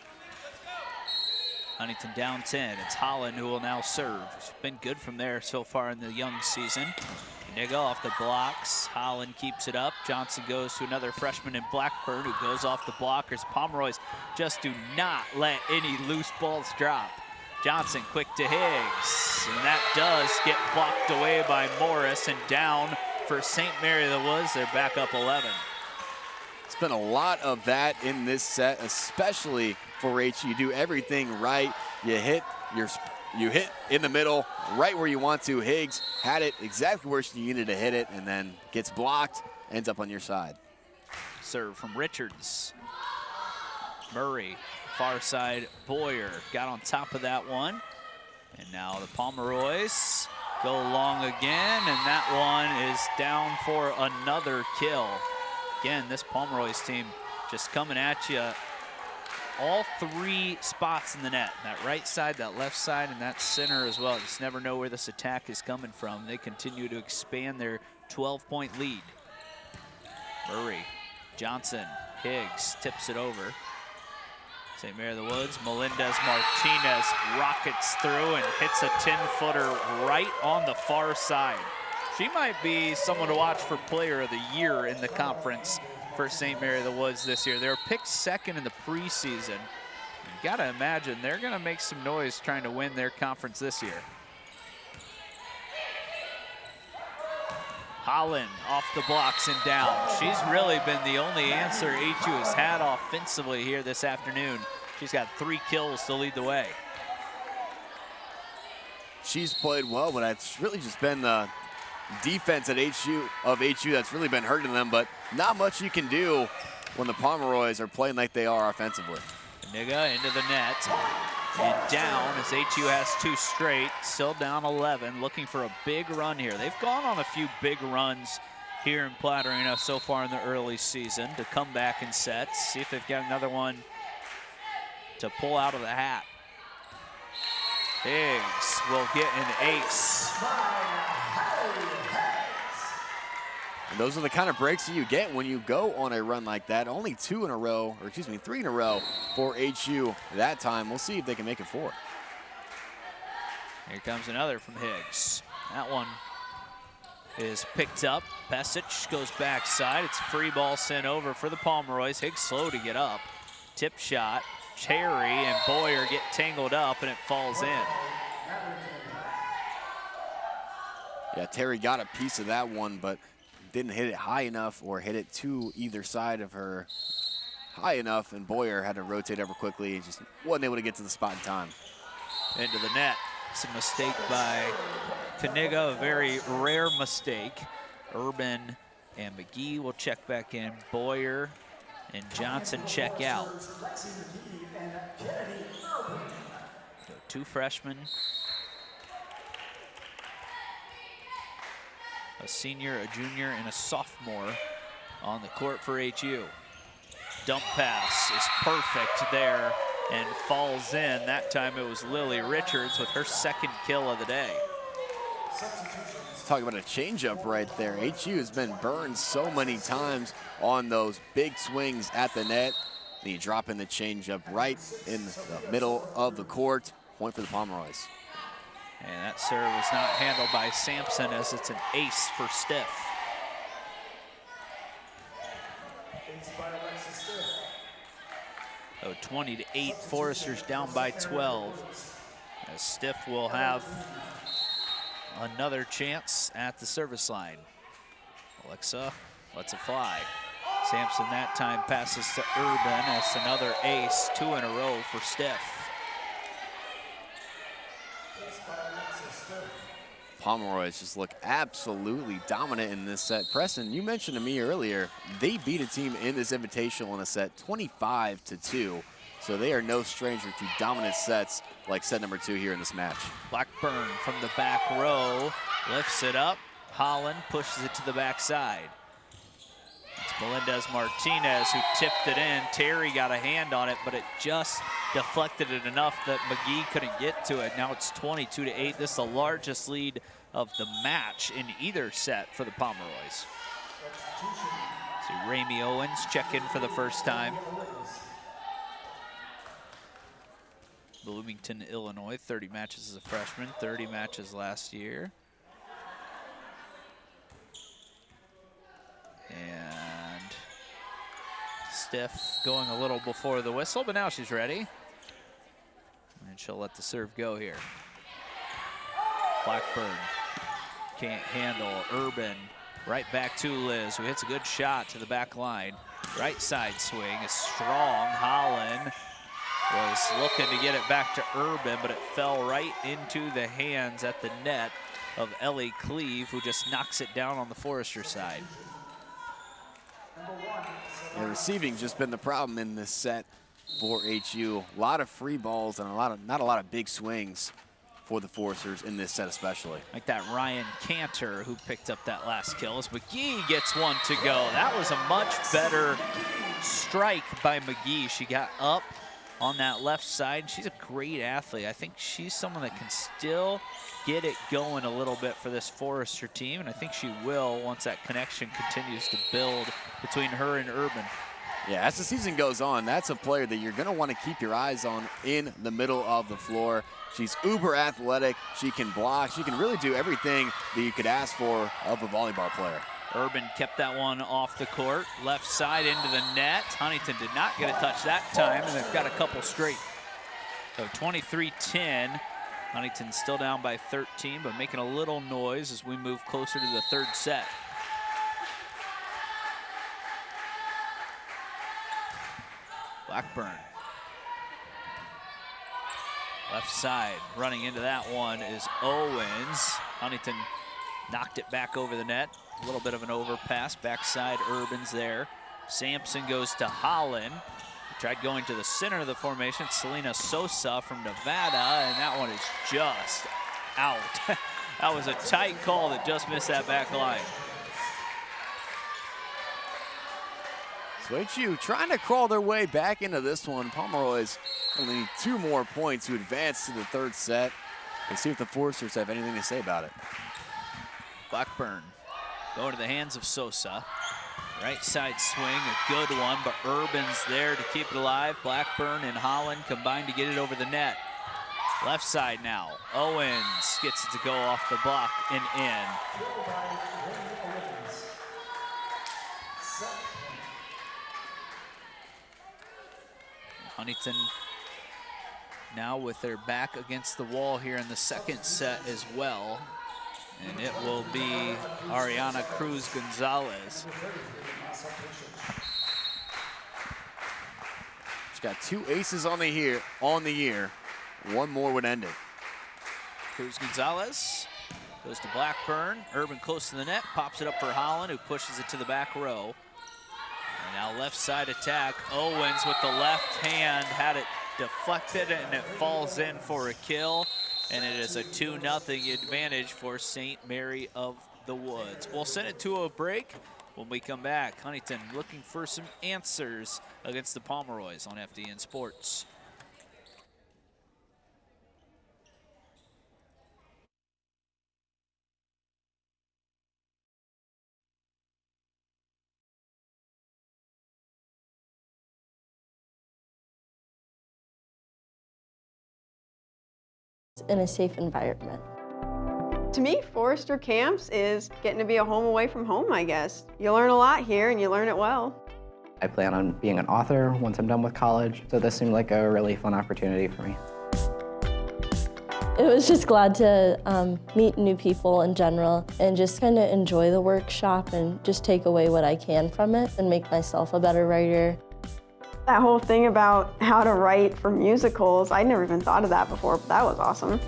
C: Huntington down 10. It's Holland who will now serve. She's been good from there so far in the young season. Kaniga off the blocks. Holland keeps it up. Johnson goes to another freshman in Blackburn who goes off the blockers. Pomeroys just do not let any loose balls drop. Johnson quick to Higgs, and that does get blocked away by Morris, and down for St. Mary of the Woods. They're back up 11.
D: It's been a lot of that in this set, especially for HU. You do everything right. You hit in the middle, right where you want to. Higgs had it exactly where she needed to hit it, and then gets blocked, ends up on your side.
C: Serve from Richards. Murray, far side, Boyer got on top of that one. And now the Pomeroys go long again, and that one is down for another kill. Again, this Pomeroys team just coming at you. All 3 spots in the net, that right side, that left side, and that center as well. You just never know where this attack is coming from. They continue to expand their 12-point lead. Murray, Johnson, Higgs tips it over. St. Mary of the Woods, Melendez Martinez rockets through and hits a 10-footer right on the far side. She might be someone to watch for Player of the Year in the conference for St. Mary of the Woods this year. They were picked 2nd in the preseason. You gotta imagine they're gonna make some noise trying to win their conference this year. Holland off the blocks and down. She's really been the only answer HU has had offensively here this afternoon. She's got 3 kills to lead the way.
D: She's played well, but it's really just been the defense at HU that's really been hurting them, but not much you can do when the Pomeroys are playing like they are offensively.
C: Kaniga into the net and down as HU has 2 straight, still down 11, looking for a big run here. They've gone on a few big runs here in Platte Arena so far in the early season to come back in sets, see if they've got another one to pull out of the hat. Higgs will get an ace.
D: And those are the kind of breaks that you get when you go on a run like that. Only 3 in a row for HU that time. We'll see if they can make it 4.
C: Here comes another from Higgs. That one is picked up. Pesic goes backside. It's free ball sent over for the Pomeroys. Higgs slow to get up. Tip shot. Terry and Boyer get tangled up, and it falls in.
D: Yeah, Terry got a piece of that one, but didn't hit it high enough or hit it to either side of her high enough, and Boyer had to rotate ever quickly. He just wasn't able to get to the spot in time.
C: Into the net. It's a mistake by Kaniga, a very rare mistake. Urban and McGee will check back in. Boyer and Johnson check out. So 2 freshmen. A senior, a junior, and a sophomore on the court for HU. Dump pass is perfect there and falls in. That time it was Lily Richards with her 2nd kill of the day.
D: Talk about a changeup right there. HU has been burned so many times on those big swings at the net. Then you drop in the changeup right in the middle of the court. Point for the Pomeroys.
C: And that serve was not handled by Sampson, as it's an ace for Stiff. So 20-8, Foresters down by 12. As Stiff will have another chance at the service line. Alexa lets it fly. Sampson that time passes to Urban. That's another ace, 2 in a row for Stiff.
D: Pomeroys just look absolutely dominant in this set. Preston, you mentioned to me earlier, they beat a team in this invitational in a set 25-2. So they are no stranger to dominant sets like set number 2 here in this match.
C: Blackburn from the back row lifts it up. Holland pushes it to the backside. It's Melendez-Martinez who tipped it in. Terry got a hand on it, but it just deflected it enough that McGee couldn't get to it. Now it's 22-8. This is the largest lead of the match in either set for the Pomeroys. See Ramey Owens check in for the first time. Bloomington, Illinois, 30 matches as a freshman, 30 matches last year. And Stiff going a little before the whistle, but now she's ready. And she'll let the serve go here. Blackburn can't handle. Urban right back to Liz, who hits a good shot to the back line. Right side swing is strong. Holland was looking to get it back to Urban, but it fell right into the hands at the net of Ellie Cleve, who just knocks it down on the Forester side.
D: And receiving's just been the problem in this set for HU. A lot of free balls and not a lot of big swings for the Foresters in this set especially.
C: Like that Ryan Cantor who picked up that last kill as McGee gets one to go. That was a much better strike by McGee. She got up on that left side. She's a great athlete. I think she's someone that can still get it going a little bit for this Forester team, and I think she will once that connection continues to build between her and Urban.
D: Yeah, as the season goes on, that's a player that you're going to want to keep your eyes on in the middle of the floor. She's uber athletic. She can block. She can really do everything that you could ask for of a volleyball player.
C: Urban kept that one off the court. Left side into the net. Huntington did not get a touch that time, and they've got a couple straight. So 23-10. Huntington still down by 13, but making a little noise as we move closer to the third set. Blackburn. Left side, running into that one is Owens. Huntington knocked it back over the net. A little bit of an overpass. Backside, Urban's there. Sampson goes to Holland. Tried going to the center of the formation. Selena Sosa from Nevada, and that one is just out. That was a tight call that just missed that back line.
D: So HU trying to crawl their way back into this one. Pomeroys only need 2 more points to advance to the third set. and see if the Foresters have anything to say about it.
C: Blackburn going to the hands of Sosa. Right side swing, a good one, but Urban's there to keep it alive. Blackburn and Holland combine to get it over the net. Left side now. Owens gets it to go off the block and in. Huntington now with their back against the wall here in the second set as well. And it will be Ariana Cruz Gonzalez.
D: She's got 2 aces on the year. One more would end it.
C: Cruz Gonzalez goes to Blackburn. Urban close to the net, pops it up for Holland, who pushes it to the back row. And now left side attack. Owens with the left hand had it deflected, and it falls in for a kill. And it is a 2-0 advantage for St. Mary of the Woods. We'll send it to a break. When we come back, Huntington looking for some answers against the Pomeroys on FDN Sports.
F: In a safe environment.
G: To me, Forester Camps is getting to be a home away from home, I guess. You learn a lot here and you learn it well.
H: I plan on being an author once I'm done with college, so this seemed like a really fun opportunity for me.
F: It was just glad to meet new people in general and just kind of enjoy the workshop and just take away what I can from it and make myself a better writer.
G: That whole thing about how to write for musicals, I never even thought of that before, but that was awesome.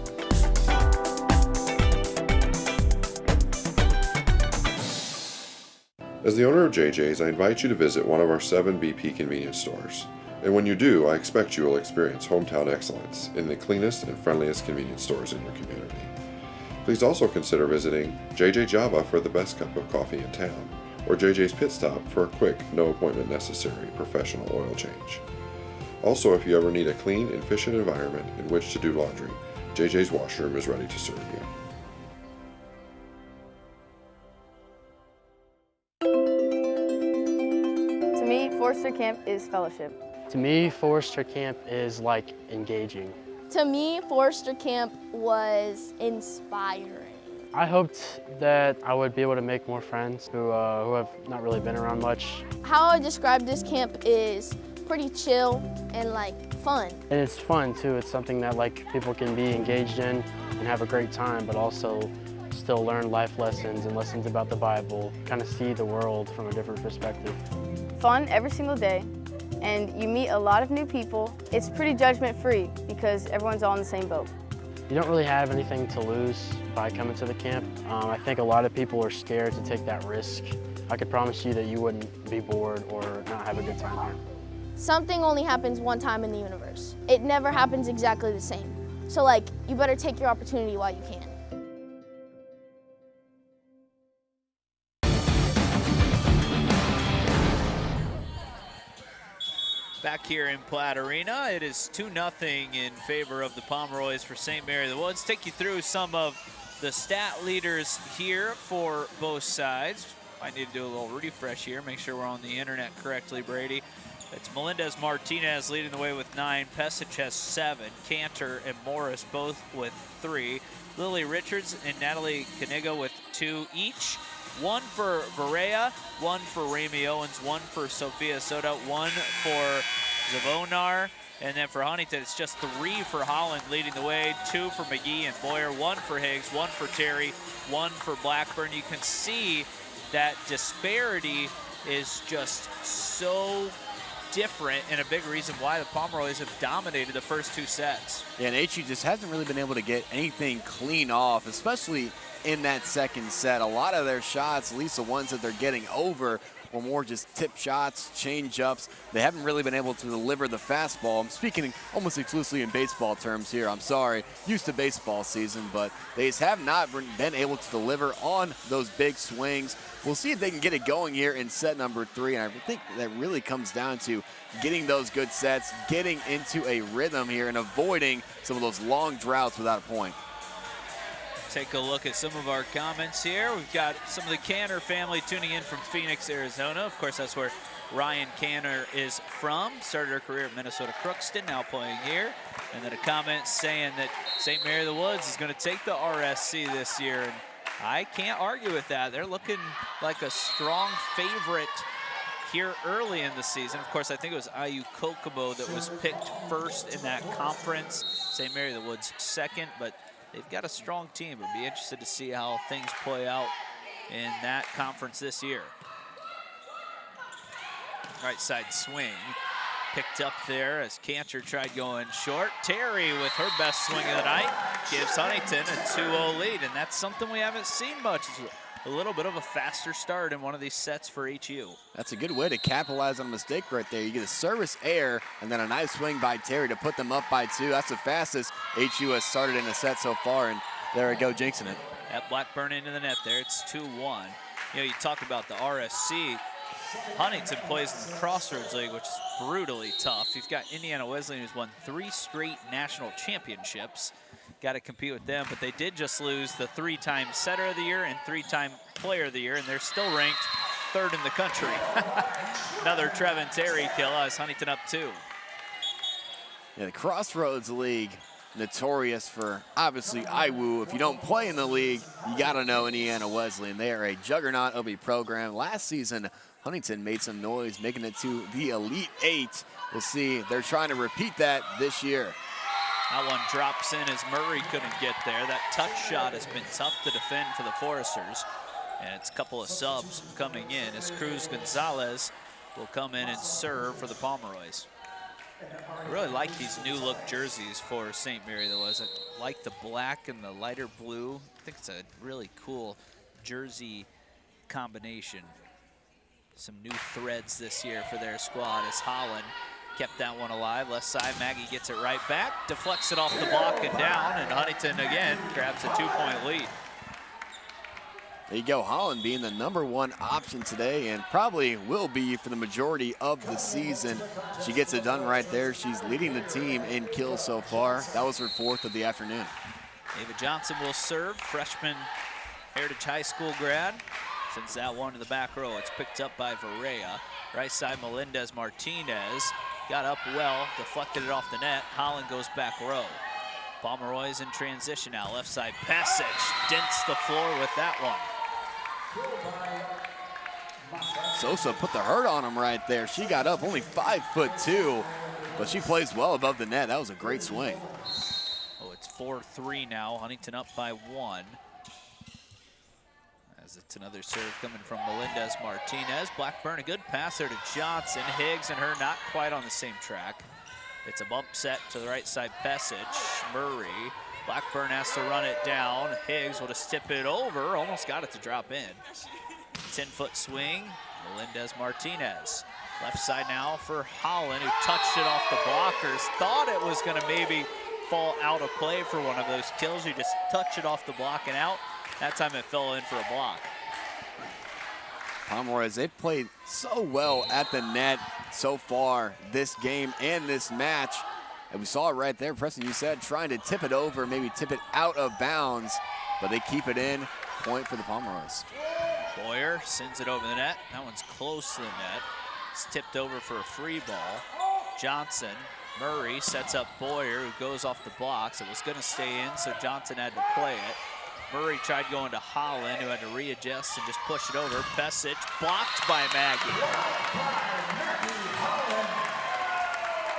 A: As the owner of JJ's, I invite you to visit one of our 7 BP convenience stores. And when you do, I expect you will experience hometown excellence in the cleanest and friendliest convenience stores in your community. Please also consider visiting JJ Java for the best cup of coffee in town, or JJ's Pit Stop for a quick, no appointment necessary professional oil change. Also, if you ever need a clean and efficient environment in which to do laundry, JJ's Washroom is ready to serve you.
I: To me, Forester Camp is fellowship.
J: To me, Forester Camp is like engaging.
K: To me, Forester Camp was inspiring.
J: I hoped that I would be able to make more friends who have not really been around much.
K: How I describe this camp is pretty chill and like fun.
J: And it's fun too. It's something that like people can be engaged in and have a great time, but also still learn life lessons and lessons about the Bible, kind of see the world from a different perspective.
I: Fun every single day, and you meet a lot of new people. It's pretty judgment-free because everyone's all in the same boat.
J: You don't really have anything to lose by coming to the camp. I think a lot of people are scared to take that risk. I could promise you that you wouldn't be bored or not have a good time here.
K: Something only happens one time in the universe. It never happens exactly the same. So like, you better take your opportunity while you can.
C: Back here in Platt Arena, it is 2-0 in favor of the Pomeroys for St. Mary of the Woods. Take you through some of the stat leaders here for both sides. Might need to do a little refresh here, make sure we're on the internet correctly, Brady. It's Melendez Martinez leading the way with 9, Pesich has 7, Cantor and Morris both with 3, Lily Richards and Natalie Canigo with 2 each. 1 for Varea, 1 for Ramey Owens, 1 for Sophia Soda, 1 for Zavonar, and then for Huntington, it's just 3 for Holland leading the way, 2 for McGee and Boyer, 1 for Higgs, 1 for Terry, 1 for Blackburn. You can see that disparity is just so different and a big reason why the Pomeroys have dominated the first 2 sets.
D: Yeah, and HU just hasn't really been able to get anything clean off, especially in that second set. A lot of their shots, at least the ones that they're getting over, were more just tip shots, change-ups. They haven't really been able to deliver the fastball. I'm speaking almost exclusively in baseball terms here. I'm sorry, used to baseball season, but they just have not been able to deliver on those big swings. We'll see if they can get it going here in set number 3, and I think that really comes down to getting those good sets, getting into a rhythm here, and avoiding some of those long droughts without a point.
C: take a look at some of our comments here. We've got some of the Canner family tuning in from Phoenix, Arizona. Of course, that's where Ryan Canner is from. Started her career at Minnesota Crookston, now playing here. And then a comment saying that St. Mary of the Woods is going to take the RSC this year. And I can't argue with that. They're looking like a strong favorite here early in the season. Of course, I think it was IU Kokomo that was picked first in that conference. St. Mary of the Woods second, but they've got a strong team. I'd be interested to see how things play out in that conference this year. Right side swing. Picked up there as Cantor tried going short. Terry with her best swing of the night gives Huntington a 2-0 lead, and that's something we haven't seen much. It's a little bit of a faster start in one of these sets for HU.
D: That's a good way to capitalize on a mistake right there. You get a service error and then a nice swing by Terry to put them up by 2. That's the fastest HU has started in a set so far, and there we go, jinxing it.
C: At Blackburn into the net there, it's 2-1. You know, you talk about the RSC. Huntington plays in the Crossroads League, which is brutally tough. You've got Indiana Wesleyan, who's won 3 straight national championships. Got to compete with them, but they did just lose the 3-time setter of the year and 3-time player of the year, and they're still ranked 3rd in the country. Another Trevin Terry kill as Huntington up 2.
D: Yeah, the Crossroads League, notorious for, obviously, IWU. If you don't play in the league, you got to know Indiana Wesleyan. They are a juggernaut of a program. Last season, Huntington made some noise, making it to the Elite 8. We'll see. They're trying to repeat that this year.
C: That one drops in as Murray couldn't get there. That touch shot has been tough to defend for the Foresters. And it's a couple of subs coming in as Cruz Gonzalez will come in and serve for the Pomeroys. I really like these new look jerseys for St. Mary. I like the black and the lighter blue. I think it's a really cool jersey combination. Some new threads this year for their squad as Holland kept that one alive. Left side, Maggie gets it right back, deflects it off the block and down, and Huntington again grabs a 2-point lead.
D: There you go, Holland being the #1 option today and probably will be for the majority of the season. She gets it done right there. She's leading the team in kills so far. That was her 4th of the afternoon.
C: Ava Johnson will serve, freshman Heritage High School grad. Sends that one to the back row. It's picked up by Varela. Right side, Melendez Martinez. Got up well, deflected it off the net. Holland goes back row. Pomeroy's in transition now. Left side, Passage dents the floor with that one.
D: Sosa put the hurt on him right there. She got up, only 5'2", but she plays well above the net. That was a great swing.
C: Oh, it's 4-3 now. Huntington up by 1. As it's another serve coming from Melendez Martinez. Blackburn, a good pass there to Johnson. Higgs and her not quite on the same track. It's a bump set to the right side, Pesic. Murray. Blackburn has to run it down. Higgs will just tip it over. Almost got it to drop in. 10-foot swing. Melendez Martinez. Left side now for Holland, who touched it off the blockers. Thought it was going to maybe fall out of play for one of those kills. You just touch it off the block and out. That time it fell in for a block.
D: Pomeroys, they've played so well at the net so far this game and this match. And we saw it right there, Preston, you said, trying to tip it over, maybe tip it out of bounds, but they keep it in. Point for the Pomeroys.
C: Boyer sends it over the net. That one's close to the net. It's tipped over for a free ball. Johnson, Murray sets up Boyer, who goes off the blocks. It was going to stay in, so Johnson had to play it. Murray tried going to Holland, who had to readjust and just push it over. Pesic blocked by Maggie.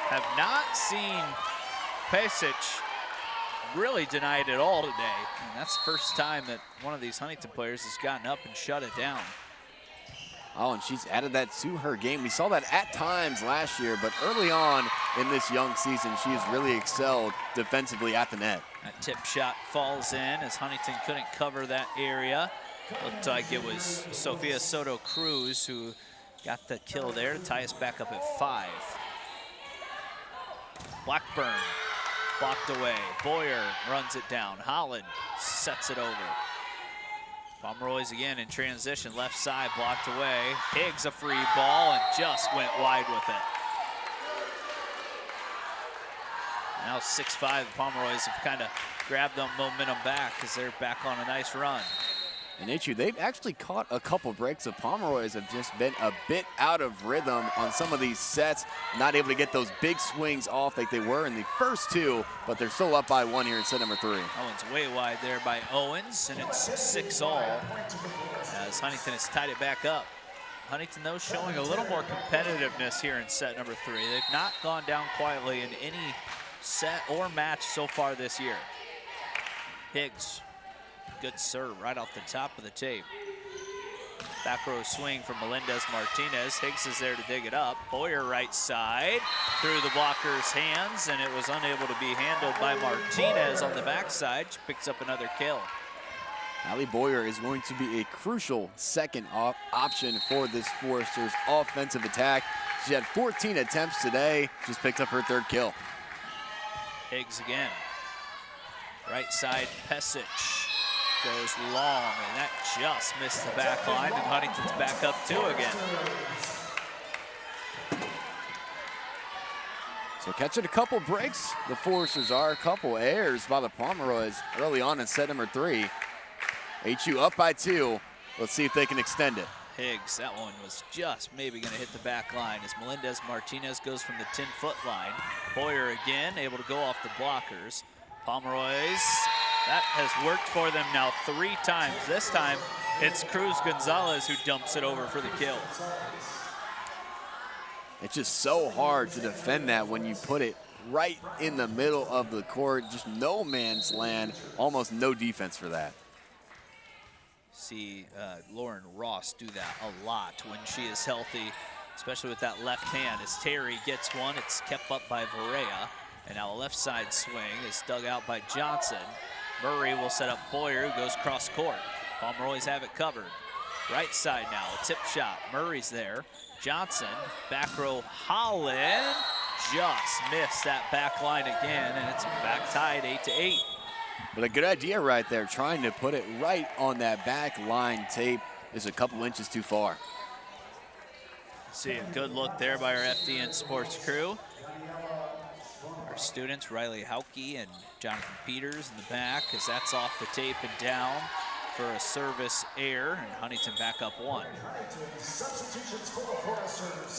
C: Have not seen Pesic really denied it all today. And that's the first time that one of these Huntington players has gotten up and shut it down.
D: Oh, and she's added that to her game. We saw that at times last year, but early on in this young season, she has really excelled defensively at the net.
C: That tip shot falls in as Huntington couldn't cover that area. Looked like it was Sofia Soto Cruz who got the kill there to tie us back up at 5. Blackburn blocked away. Boyer runs it down. Holland sets it over. Pomeroys again in transition, left side blocked away. Higgs a free ball and just went wide with it. Now 6-5, the Pomeroys have kind of grabbed the momentum back as they're back on a nice run.
D: And HU, they've actually caught a couple breaks. The Pomeroys have just been a bit out of rhythm on some of these sets, not able to get those big swings off like they were in the first two, but they're still up by 1 here in set number 3.
C: That one's way wide there by Owens, and it's 6-all as Huntington has tied it back up. Huntington, though, showing a little more competitiveness here in set number 3. They've not gone down quietly in any set or match so far this year. Higgs, good serve right off the top of the tape. Back row swing from Melendez-Martinez. Higgs is there to dig it up. Boyer right side through the blocker's hands, and it was unable to be handled by Martinez on the backside. She picks up another kill.
D: Allie Boyer is going to be a crucial second option for this Foresters offensive attack. She had 14 attempts today, just picked up her 3rd kill.
C: Higgs again. Right side, Pesic goes long, and that just missed the back line, and Huntington's back up 2 again.
D: So catching a couple breaks, the Foresters are. A couple errors by the Pomeroys early on in set number 3. HU up by 2. Let's see if they can extend it.
C: Higgs, that one was just maybe going to hit the back line as Melendez-Martinez goes from the 10-foot line. Boyer again, able to go off the blockers. Pomeroys, that has worked for them now 3 times. This time, it's Cruz Gonzalez who dumps it over for the kill.
D: It's just so hard to defend that when you put it right in the middle of the court. Just no man's land, almost no defense for that.
C: See Lauren Ross do that a lot when she is healthy, especially with that left hand. As Terry gets one, it's kept up by Varea. And now a left side swing is dug out by Johnson. Murray will set up Boyer, who goes cross court. Pomeroys have it covered. Right side now, a tip shot. Murray's there. Johnson, back row, Holland just missed that back line again, and it's back tied 8-8.
D: But a good idea right there, trying to put it right on that back line tape is a couple inches too far.
C: See a good look there by our FDN Sports crew. Our students, Riley Hauke and Jonathan Peters in the back, as that's off the tape and down for a service error, and Huntington back up 1.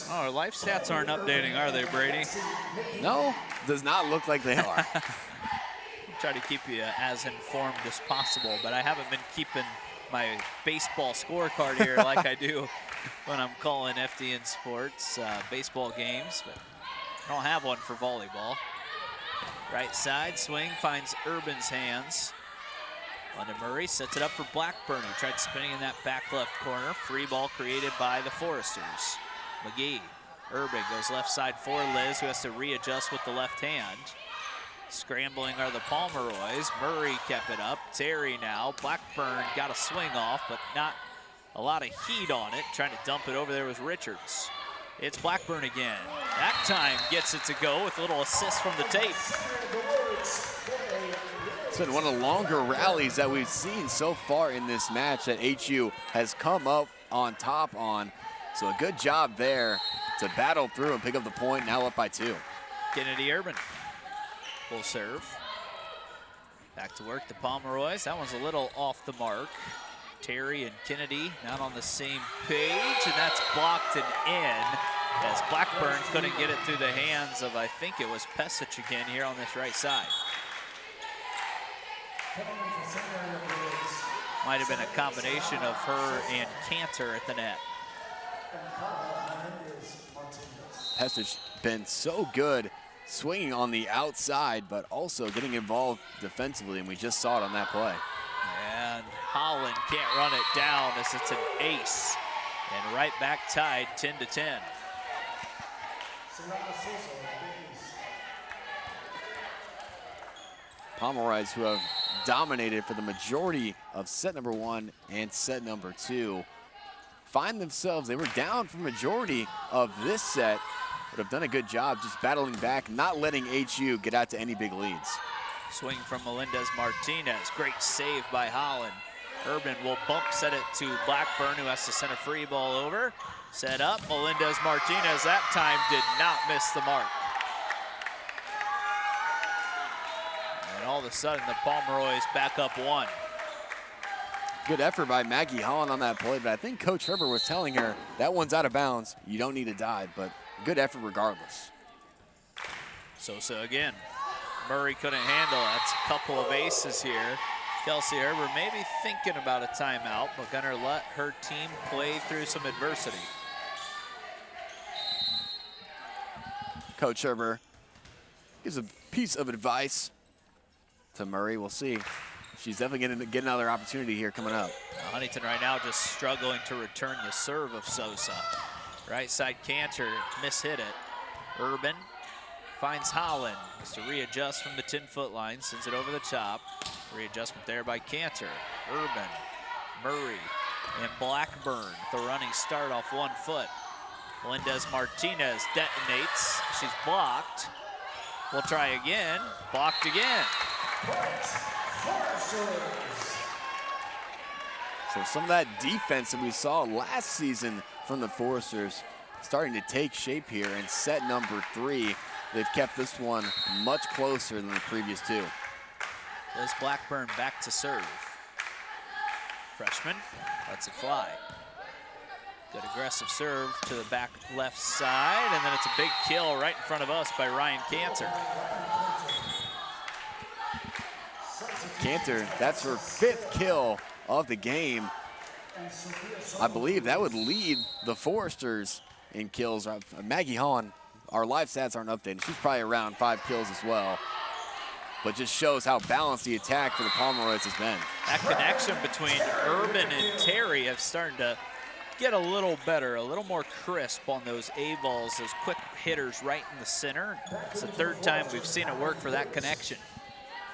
C: Oh, our life stats aren't updating, are they, Brady?
D: No, does not look like they are.
C: Try to keep you as informed as possible, but I haven't been keeping my baseball scorecard here like I do when I'm calling FDN Sports baseball games, but I don't have one for volleyball. Right side swing finds Urban's hands. London Murray sets it up for Blackburn, who tried spinning in that back left corner. Free ball created by the Foresters. McGee, Urban goes left side for Liz, who has to readjust with the left hand. Scrambling are the Pomeroys. Murray kept it up. Terry now. Blackburn got a swing off, but not a lot of heat on it. Trying to dump it over there was Richards. It's Blackburn again. That time gets it to go with a little assist from the tape.
D: It's been one of the longer rallies that we've seen so far in this match that HU has come up on top on. So a good job there to battle through and pick up the point, now up by 2.
C: Kennedy Urban. Full serve. Back to work, the Pomeroys. That one's a little off the mark. Terry and Kennedy not on the same page, and that's blocked and in as Blackburn couldn't get it through the hands of, I think it was Pesic again here on this right side. Might have been a combination of her and Cantor at the net.
D: Pesic been so good swinging on the outside, but also getting involved defensively, and we just saw it on that play.
C: And Holland can't run it down as it's an ace. And right back tied 10-10.
D: Pomeroys, who have dominated for the majority of set number 1 and set number 2, find themselves, they were down for majority of this set, but have done a good job just battling back, not letting HU get out to any big leads.
C: Swing from Melendez-Martinez. Great save by Holland. Urban will bump set it to Blackburn, who has to send a free ball over. Set up. Melendez-Martinez that time did not miss the mark. And all of a sudden, the Pomeroys back up 1.
D: Good effort by Maggie Holland on that play, but I think Coach Herbert was telling her that one's out of bounds. You don't need to dive, but good effort regardless.
C: Sosa again. Murray couldn't handle it. That's a couple of aces here. Kelsey Herbert maybe thinking about a timeout, but gonna let her team play through some adversity.
D: Coach Herbert gives a piece of advice to Murray. We'll see. She's definitely going to get another opportunity here coming up.
C: Huntington right now just struggling to return the serve of Sosa. Right side Cantor, mishit it. Urban finds Holland. Has to readjust from the 10-foot line, sends it over the top. Readjustment there by Cantor. Urban, Murray, and Blackburn. The running start off 1 foot. Melendez Martinez detonates. She's blocked. We'll try again. Blocked again.
D: So some of that defense that we saw last season from the Foresters starting to take shape here, and set number 3, they've kept this one much closer than the previous 2.
C: Liz Blackburn back to serve. Freshman lets it fly. Good aggressive serve to the back left side, and then it's a big kill right in front of us by Ryan Cantor.
D: Cantor, that's her 5th kill of the game. I believe that would lead the Foresters in kills. Maggie Hahn, our live stats aren't updated. She's probably around 5 kills as well. But just shows how balanced the attack for the Pomeroys has been.
C: That connection between Urban and Terry have started to get a little better, a little more crisp on those A-balls, those quick hitters right in the center. It's the 3rd time we've seen it work for that connection.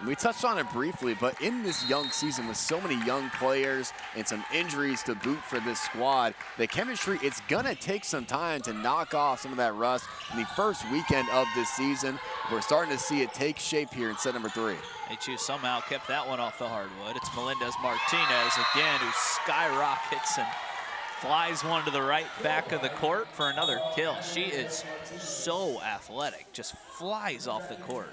D: We touched on it briefly, but in this young season with so many young players and some injuries to boot for this squad, the chemistry, it's gonna take some time to knock off some of that rust in the first weekend of this season. We're starting to see it take shape here in set number 3.
C: HU somehow kept that one off the hardwood. It's Melendez Martinez again, who skyrockets and flies one to the right back of the court for another kill. She is so athletic, just flies off the court.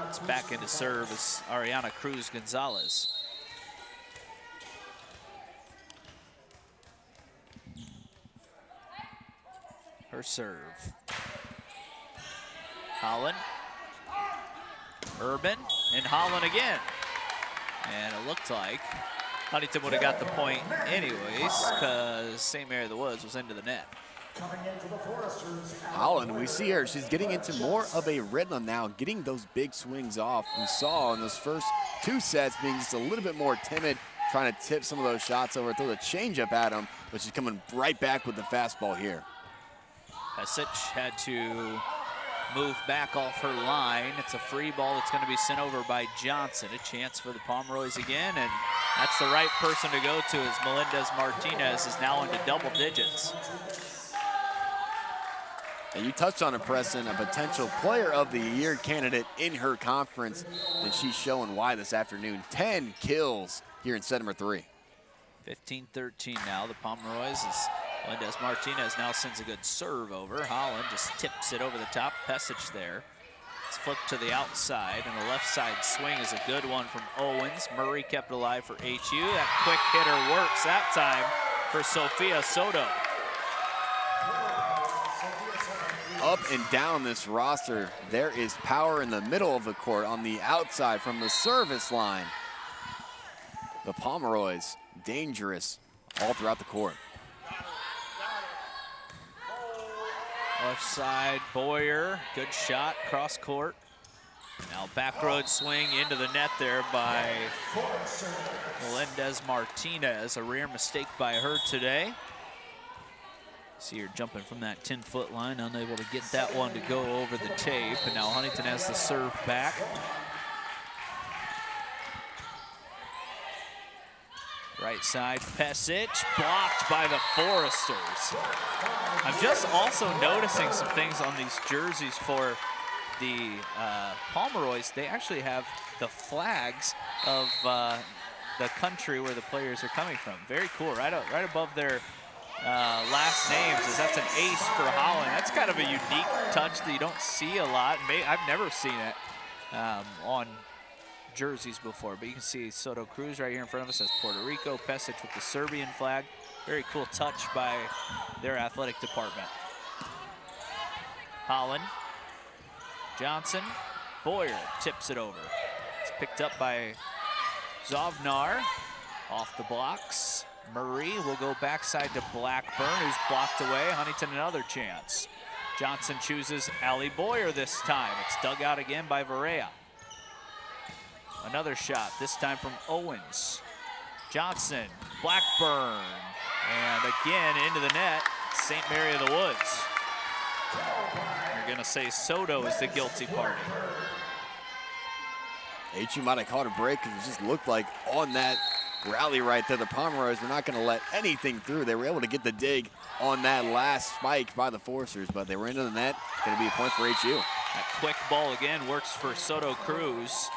C: It's back into serve is Ariana Cruz Gonzalez. Her serve. Holland. Urban and Holland again. And it looked like Huntington would have got the point anyways, because St. Mary of the Woods was into the net.
D: Holland, we see her, she's getting into more of a rhythm now, getting those big swings off. We saw in those first 2 sets being just a little bit more timid, trying to tip some of those shots over, throw the changeup at him, but she's coming right back with the fastball here.
C: Pesic had to move back off her line. It's a free ball that's going to be sent over by Johnson. A chance for the Pomeroys again, and that's the right person to go to, as Melendez Martinez is now into double digits.
D: And you touched on it, Preston, a potential player of the year candidate in her conference, and she's showing why this afternoon. 10 kills here in set number 3.
C: 15-13 now, the Pomeroys, as Melendez Martinez now sends a good serve over. Holland just tips it over the top. Pesic there. It's flipped to the outside, and the left side swing is a good one from Owens. Murray kept alive for HU. That quick hitter works that time for Sophia Soto.
D: Up and down this roster, there is power in the middle of the court, on the outside from the service line. The Pomeroys, dangerous all throughout the court.
C: Left side, Boyer, good shot, cross court. Now back road swing into the net there by Melendez Martinez. A rare mistake by her today. See her jumping from that 10-foot line, unable to get that one to go over the tape. And now Huntington has the serve back. Right side, Pesic, blocked by the Foresters. I'm just also noticing some things on these jerseys for the Pomeroys. They actually have the flags of the country where the players are coming from. Very cool, right above their last names, as that's an ace for Holland. That's kind of a unique touch that you don't see a lot. I've never seen it on jerseys before, but you can see Soto Cruz right here in front of us as Puerto Rico, Pesic with the Serbian flag. Very cool touch by their athletic department. Holland, Johnson, Boyer tips it over. It's picked up by Zovnar off the blocks. Murray will go backside to Blackburn, who's blocked away. Huntington another chance. Johnson chooses Allie Boyer this time. It's dug out again by Varela. Another shot, this time from Owens. Johnson, Blackburn, and again into the net, St. Mary of the Woods. You're gonna say Soto is the guilty party.
D: HU might have caught a break because it just looked like on that rally right there, the Pomeroys were not gonna let anything through. They were able to get the dig on that last spike by the Forcers, but they were into the net. Gonna be a point for HU.
C: That quick ball again works for Soto Cruz.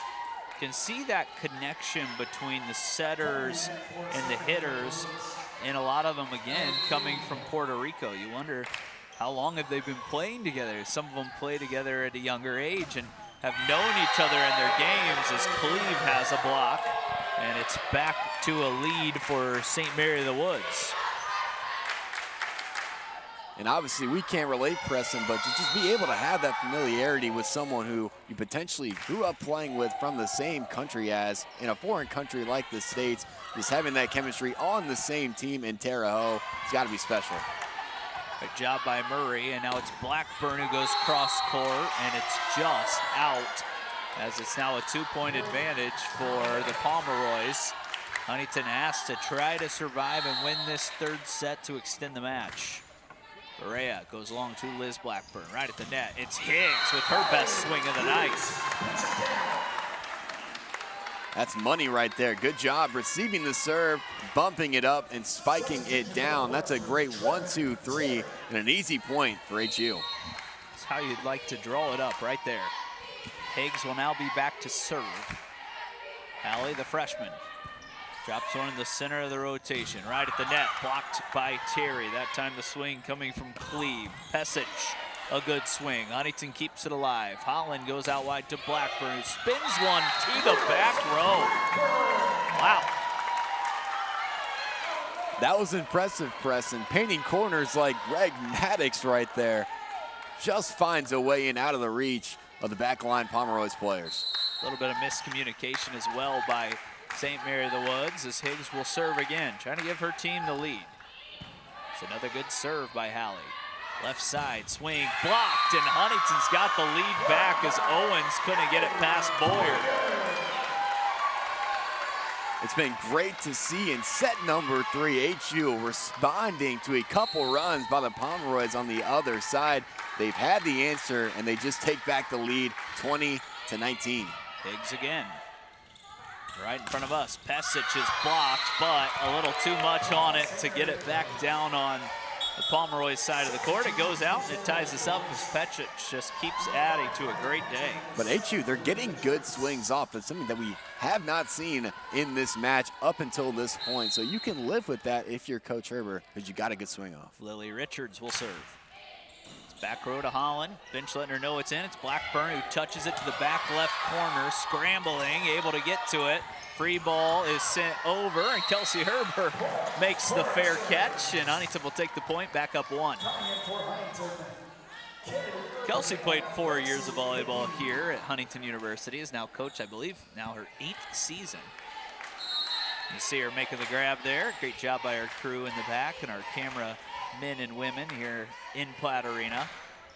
C: Can see that connection between the setters and the hitters, and a lot of them again coming from Puerto Rico. You wonder how long have they been playing together? Some of them play together at a younger age and have known each other in their games, as Cleve has a block, and it's back to a lead for St. Mary of the Woods.
D: And obviously we can't relate Preston, but to just be able to have that familiarity with someone who you potentially grew up playing with from the same country as, in a foreign country like the States, just having that chemistry on the same team in Terre Haute, it's gotta be special.
C: Good job by Murray, and now it's Blackburn who goes cross court, and it's just out, as it's now a 2-point advantage for the Pomeroys. Huntington has to try to survive and win this third set to extend the match. Berea goes along to Liz Blackburn, right at the net. It's Higgs with her best swing of the night.
D: That's money right there. Good job receiving the serve, bumping it up, and spiking it down. That's a great 1-2-3 and an easy point for HU.
C: That's how you'd like to draw it up right there. Higgs will now be back to serve. Allie, the freshman, drops one in the center of the rotation, right at the net, blocked by Terry. That time the swing coming from Cleve. Pesic, a good swing. Huntington keeps it alive. Holland goes out wide to Blackburn, who spins one to the back row. Wow.
D: That was impressive, Preston. Painting corners like Greg Maddox right there. Just finds a way in out of the reach of the backline Pomeroy's players.
C: A little bit of miscommunication as well by St. Mary of the Woods, as Higgs will serve again, trying to give her team the lead. It's another good serve by Hallie. Left side, swing, blocked, and Huntington's got the lead back as Owens couldn't get it past Boyer.
D: It's been great to see in set number 3, HU responding to a couple runs by the Pomeroys on the other side. They've had the answer, and they just take back the lead, 20-19.
C: Higgs again. Right in front of us. Pesic is blocked, but a little too much on it to get it back down on the Pomeroy side of the court. It goes out and it ties us up as Pesic just keeps adding to a great day.
D: But HU, they're getting good swings off. That's something that we have not seen in this match up until this point. So you can live with that if you're Coach Herbert, because you got a good swing off.
C: Lily Richards will serve. Back row to Holland. Bench letting her know it's in. It's Blackburn who touches it to the back left corner, scrambling, able to get to it. Free ball is sent over, and Kelsey Herbert makes the fair catch, and Huntington will take the point, back up 1. Kelsey played 4 years of volleyball here at Huntington University, is now coach, I believe, now her 8th season. You see her making the grab there. Great job by our crew in the back and our camera men and women here in Platt Arena.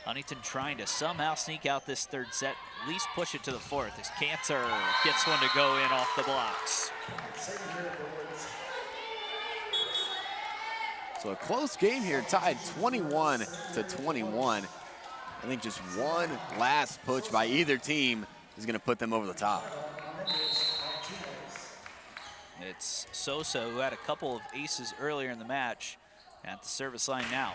C: Huntington trying to somehow sneak out this third set, at least push it to the 4th as Cantor gets one to go in off the blocks.
D: So a close game here, tied 21-21. I think just one last push by either team is gonna put them over the top.
C: It's Sosa, who had a couple of aces earlier in the match, at the service line now.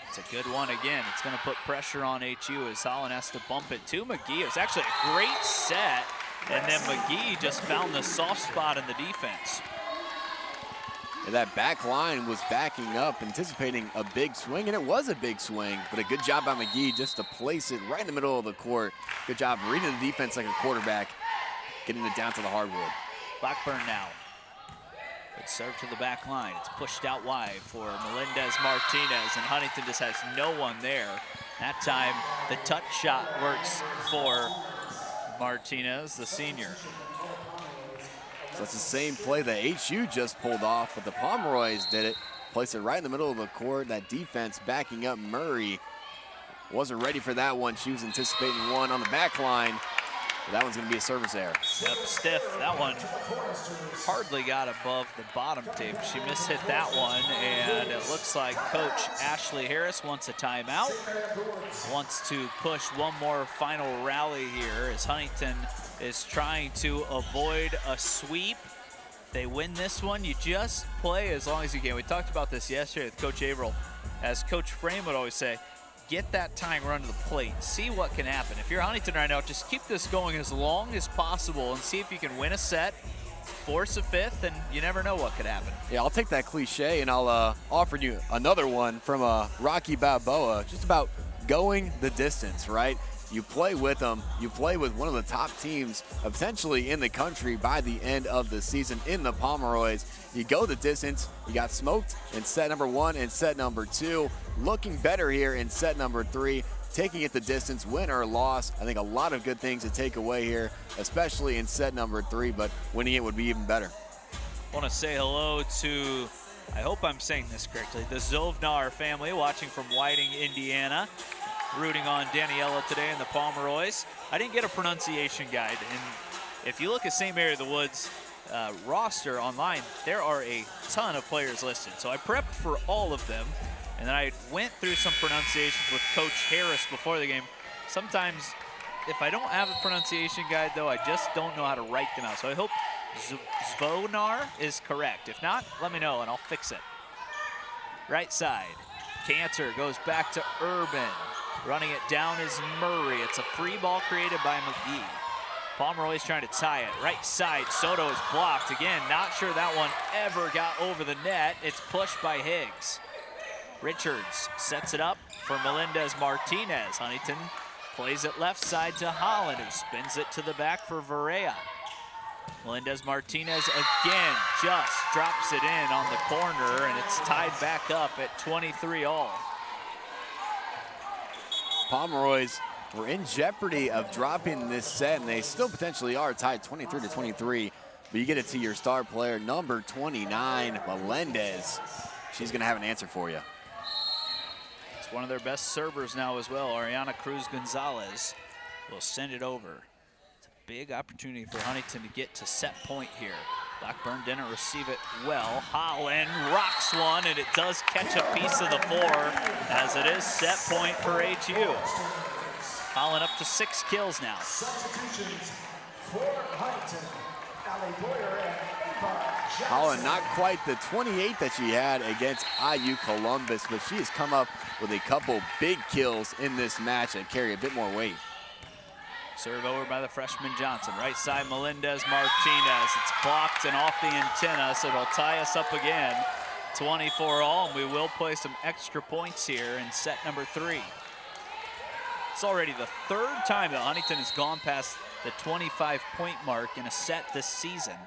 C: It's a good one again. It's going to put pressure on HU as Holland has to bump it to McGee. It was actually a great set, and then McGee just found the soft spot in the defense.
D: And that back line was backing up, anticipating a big swing, and it was a big swing, but a good job by McGee just to place it right in the middle of the court. Good job reading the defense like a quarterback, getting it down to the hardwood.
C: Blackburn now. Good serve to the back line. It's pushed out wide for Melendez-Martinez, and Huntington just has no one there. That time, the touch shot works for Martinez, the senior.
D: So it's the same play that HU just pulled off, but the Pomeroys did it. Placed it right in the middle of the court. That defense backing up Murray wasn't ready for that one. She was anticipating one on the back line. That one's going to be a service error.
C: Yep, stiff. That one hardly got above the bottom tape. She mishit that one, and it looks like Coach Ashley Harris wants a timeout. Wants to push one more final rally here as Huntington is trying to avoid a sweep. If they win this one, you just play as long as you can. We talked about this yesterday with Coach Averill. As Coach Frame would always say, get that tying run to the plate. See what can happen. If you're Huntington right now, just keep this going as long as possible and see if you can win a set, force a fifth, and you never know what could happen.
D: Yeah, I'll take that cliche, and I'll offer you another one from Rocky Balboa, just about going the distance, right? You play with them. You play with one of the top teams potentially in the country by the end of the season in the Pomeroys. You go the distance. You got smoked in set number 1 and set number 2. Looking better here in set number 3. Taking it the distance, win or loss. I think a lot of good things to take away here, especially in set number 3, but winning it would be even better.
C: I want to say hello to, I hope I'm saying this correctly, the Zovnar family watching from Whiting, Indiana. Rooting on Daniela today in the Pomeroys. I didn't get a pronunciation guide, and if you look at St. Mary of the Woods roster online, there are a ton of players listed. So I prepped for all of them, and then I went through some pronunciations with Coach Harris before the game. Sometimes, if I don't have a pronunciation guide, though, I just don't know how to write them out. So I hope Zvonar is correct. If not, let me know, and I'll fix it. Right side, Cantor goes back to Urban. Running it down is Murray. It's a free ball created by McGee. Pomeroy's trying to tie it. Right side, Soto is blocked. Again, not sure that one ever got over the net. It's pushed by Higgs. Richards sets it up for Melendez-Martinez. Huntington plays it left side to Holland, who spins it to the back for Varela. Melendez-Martinez again just drops it in on the corner, and it's tied back up at 23-all.
D: Pomeroys were in jeopardy of dropping this set, and they still potentially are tied 23-23. But you get it to your star player, number 29, Melendez. She's going to have an answer for you.
C: It's one of their best servers now as well. Ariana Cruz-Gonzalez will send it over. It's a big opportunity for Huntington to get to set point here. Blackburn didn't receive it well. Holland rocks one, and it does catch a piece of the floor as it is set point for HU. Holland up to 6 kills now.
D: Holland not quite the 28 that she had against IU Columbus, but she has come up with a couple big kills in this match that carry a bit more weight.
C: Serve over by the freshman Johnson. Right side, Melendez-Martinez. It's blocked and off the antenna, so it'll tie us up again. 24-all, and we will play some extra points here in set number 3. It's already the 3rd time that Huntington has gone past the 25-point mark in a set this season.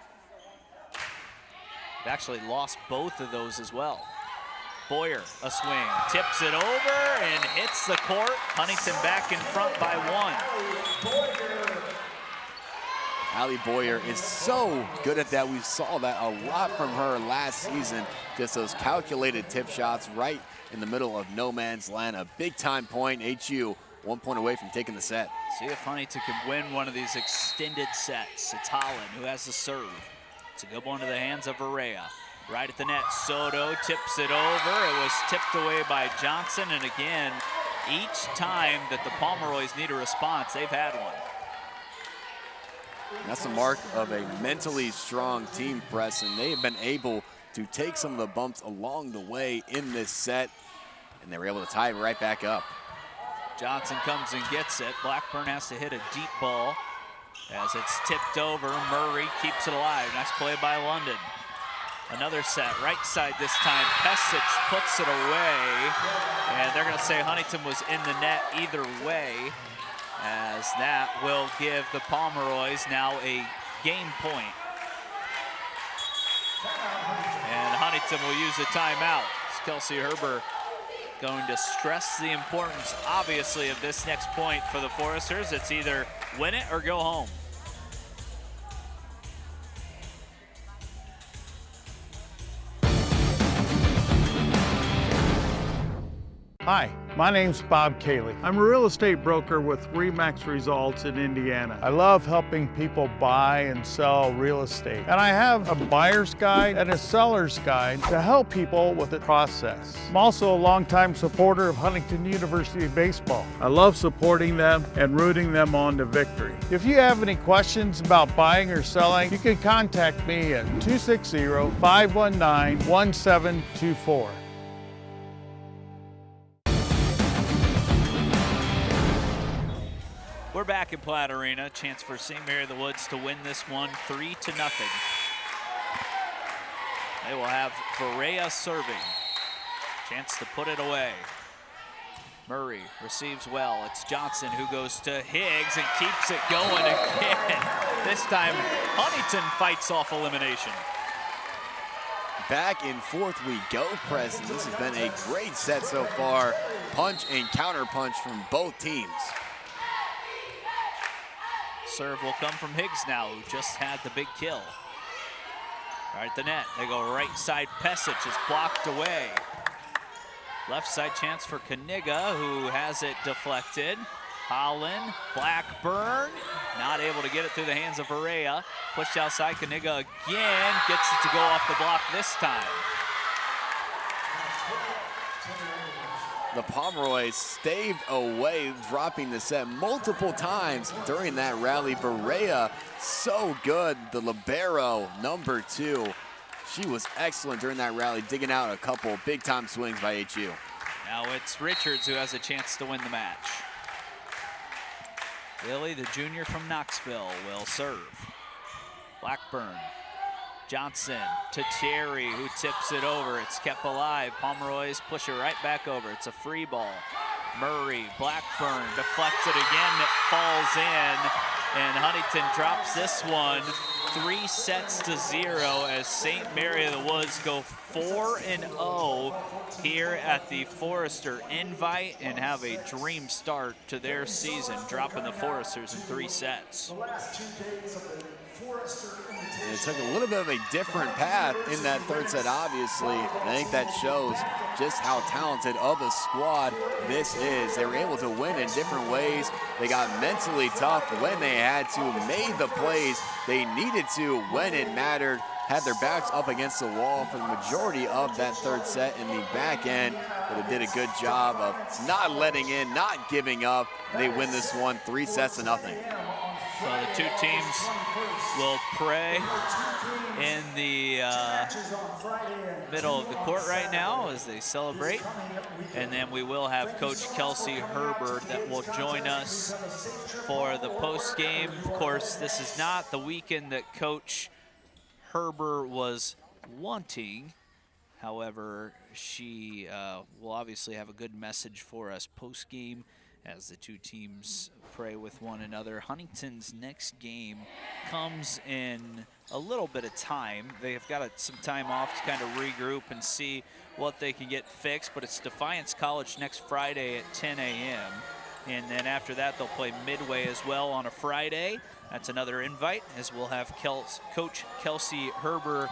C: They've actually lost both of those as well. Boyer, a swing, tips it over and hits the court. Huntington back in front by 1.
D: Allie Boyer is so good at that. We saw that a lot from her last season. Just those calculated tip shots right in the middle of no man's land. A big time point. HU 1 point away from taking the set.
C: See if Huntington can win one of these extended sets. It's Holland who has the serve. It's a good one to the hands of Varela. Right at the net, Soto tips it over. It was tipped away by Johnson, and again, each time that the Pomeroys need a response, they've had one.
D: That's the mark of a mentally strong team, press, and they have been able to take some of the bumps along the way in this set, and they were able to tie it right back up.
C: Johnson comes and gets it. Blackburn has to hit a deep ball as it's tipped over. Murray keeps it alive. Nice play by London. Another set, right side this time. Pesic puts it away, and they're going to say Huntington was in the net either way, as that will give the Pomeroys now a game point. And Huntington will use a timeout. It's Kelsey Herber going to stress the importance, obviously, of this next point for the Foresters. It's either win it or go home.
L: Hi, my name's Bob Cayley. I'm a real estate broker with RE/MAX Results in Indiana. I love helping people buy and sell real estate. And I have a buyer's guide and a seller's guide to help people with the process. I'm also a longtime supporter of Huntington University baseball. I love supporting them and rooting them on to victory. If you have any questions about buying or selling, you can contact me at 260-519-1724.
C: We're back in Platt Arena. Chance for St. Mary of the Woods to win this one 3-0. They will have Varela serving. Chance to put it away. Murray receives well. It's Johnson who goes to Higgs and keeps it going again. This time, Huntington fights off elimination.
D: Back and forth we go, Preston. This has been a great set so far. Punch and counter punch from both teams.
C: Serve will come from Higgs now, who just had the big kill. Right at the net, they go right side. Pesic is blocked away. Left side chance for Kaniga, who has it deflected. Holland, Blackburn, not able to get it through the hands of Varela. Pushed outside, Kaniga again, gets it to go off the block this time.
D: The Pomeroys staved away, dropping the set multiple times during that rally. Varela, so good. The libero, number 2. She was excellent during that rally, digging out a couple big-time swings by HU.
C: Now it's Richards who has a chance to win the match. Billy, the junior from Knoxville, will serve. Blackburn. Johnson to Terry, who tips it over. It's kept alive. Pomeroys push it right back over. It's a free ball. Murray, Blackburn, deflected again. It falls in, and Huntington drops this one 3-0 as St. Mary of the Woods go 4-0 here at the Forester Invite and have a dream start to their season, dropping the Foresters in 3 sets.
D: And it took a little bit of a different path in that third set, obviously. And I think that shows just how talented of a squad this is. They were able to win in different ways. They got mentally tough when they had to, made the plays they needed to when it mattered, had their backs up against the wall for the majority of that third set in the back end, but it did a good job of not letting in, not giving up. They win this one 3-0.
C: So the two teams will pray in the middle of the court right now as they celebrate. And then we will have Coach Kelsey Herbert that will join us for the post game. Of course, this is not the weekend that Coach Herbert was wanting. However, she will obviously have a good message for us post game as the two teams pray with one another. Huntington's next game comes in a little bit of time. They have got some time off to kind of regroup and see what they can get fixed, but it's Defiance College next Friday at 10 a.m. And then after that, they'll play Midway as well on a Friday. That's another invite, as we'll have Coach Kelsey Herber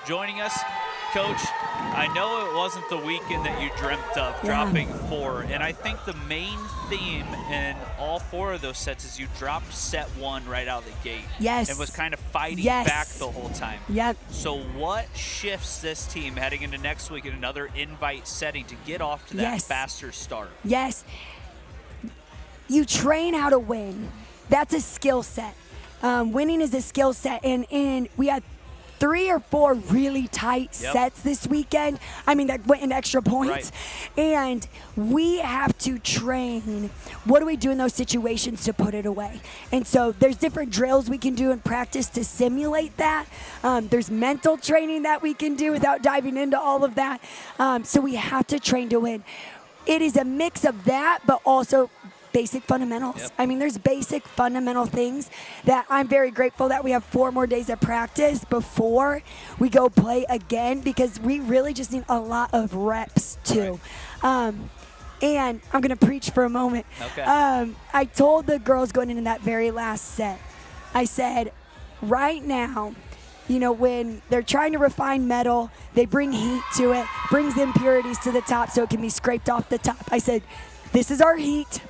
C: joining us. Coach, I know it wasn't the weekend that you dreamt of, dropping 4, and I think the main theme in all 4 of those sets is you dropped set 1 right out of the gate.
M: Yes.
C: And was kind of fighting back the whole time.
M: Yep.
C: So what shifts this team heading into next week in another invite setting to get off to that faster start?
M: Yes. You train how to win. That's a skill set. Winning is a skill set, and we had 3 or 4 really tight sets this weekend. I mean, that went in extra points. And we have to train. What do we do in those situations to put it away? And so there's different drills we can do in practice to simulate that. There's mental training that we can do without diving into all of that. So we have to train to win. It is a mix of that, but also basic fundamentals. I mean, there's basic fundamental things that I'm very grateful that we have 4 more days of practice before we go play again, because we really just need a lot of reps too. And I'm going to preach for a moment. I told the girls going into that very last set, I said, right now, you know, when they're trying to refine metal, they bring heat to it, brings impurities to the top so it can be scraped off the top. I said, this is our heat.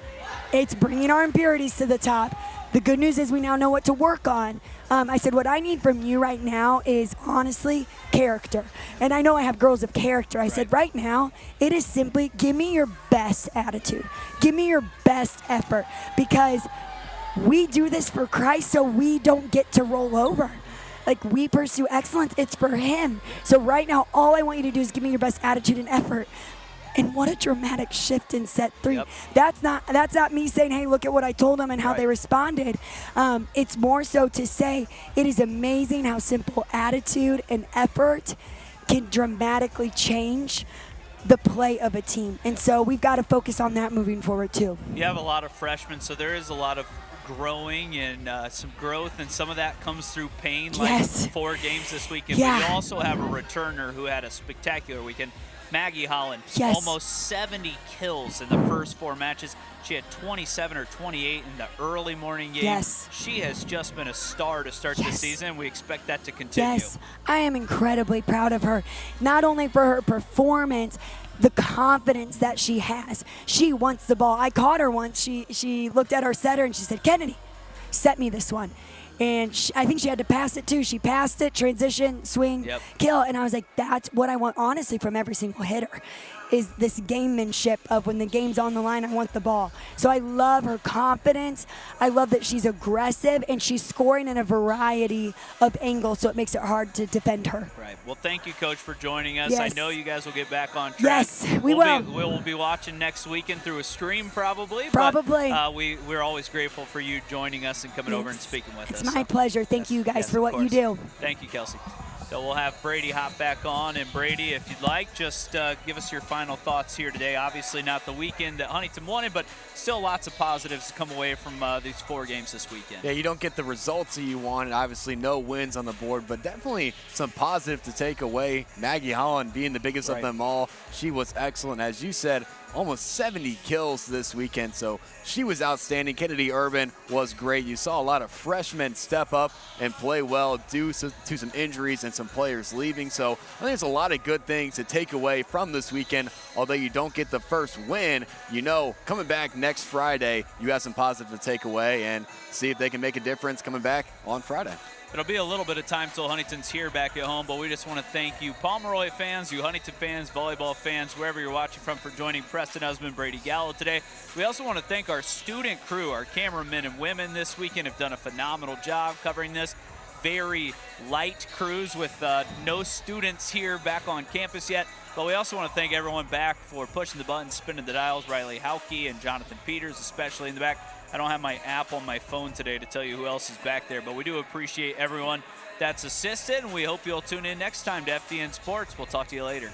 M: It's bringing our impurities to the top. The good news is we now know what to work on. I said, what I need from you right now is, honestly, character. And I know I have girls of character. I said, right now, it is simply give me your best attitude. Give me your best effort, because we do this for Christ so we don't get to roll over. Like, we pursue excellence. It's for him. So right now, all I want you to do is give me your best attitude and effort. And what a dramatic shift in set 3. That's not me saying, hey, look at what I told them and how they responded. It's more so to say it is amazing how simple attitude and effort can dramatically change the play of a team. And so we've got to focus on that moving forward too.
C: You have a lot of freshmen, so there is a lot of growing and some growth, and some of that comes through pain, like 4 games this weekend. But you also have a returner who had a spectacular weekend. Maggie Holland, almost 70 kills in the first 4 matches. She had 27 or 28 in the early morning game. She has just been a star to start the season. We expect that to continue.
M: I am incredibly proud of her, not only for her performance, the confidence that she has. She wants the ball. I caught her once. She looked at our setter and she said, Kennedy, set me this one. And I think she had to pass it too. She passed it, transition, swing, kill. And I was like, that's what I want, honestly, from every single hitter, is this gamemanship of when the game's on the line, I want the ball. So I love her confidence. I love that she's aggressive, and she's scoring in a variety of angles, so it makes it hard to defend her.
C: Right. Well, thank you, Coach, for joining us. I know you guys will get back on track.
M: We will.
C: We'll be watching next weekend through a stream, probably. But, we're always grateful for you joining us and coming over and speaking with us.
M: It's my pleasure. Thank you guys for what you do.
C: Thank you, Kelsey. So we'll have Brady hop back on. And Brady, if you'd like, just give us your final thoughts here today. Obviously not the weekend that Huntington wanted, but still lots of positives to come away from these 4 games this weekend.
D: Yeah, you don't get the results that you want, and obviously no wins on the board, but definitely some positive to take away. Maggie Holland being the biggest of them all. She was excellent. As you said, almost 70 kills this weekend, so she was outstanding. Kennedy Urban was great. You saw a lot of freshmen step up and play well due to some injuries and some players leaving. So I think there's a lot of good things to take away from this weekend. Although you don't get the first win, you know, coming back next Friday, you have some positive to take away and see if they can make a difference coming back on Friday.
C: It'll be a little bit of time till Huntington's here back at home, but we just want to thank you, Pomeroy fans, you Huntington fans, volleyball fans, wherever you're watching from, for joining Preston Husband, Brady Gallo today. We also want to thank our student crew. Our cameramen and women this weekend have done a phenomenal job covering this. Very light crews with no students here back on campus yet. But we also want to thank everyone back for pushing the buttons, spinning the dials. Riley Hauke and Jonathan Peters, especially in the back. I don't have my app on my phone today to tell you who else is back there, but we do appreciate everyone that's assisted, and we hope you'll tune in next time to FDN Sports. We'll talk to you later.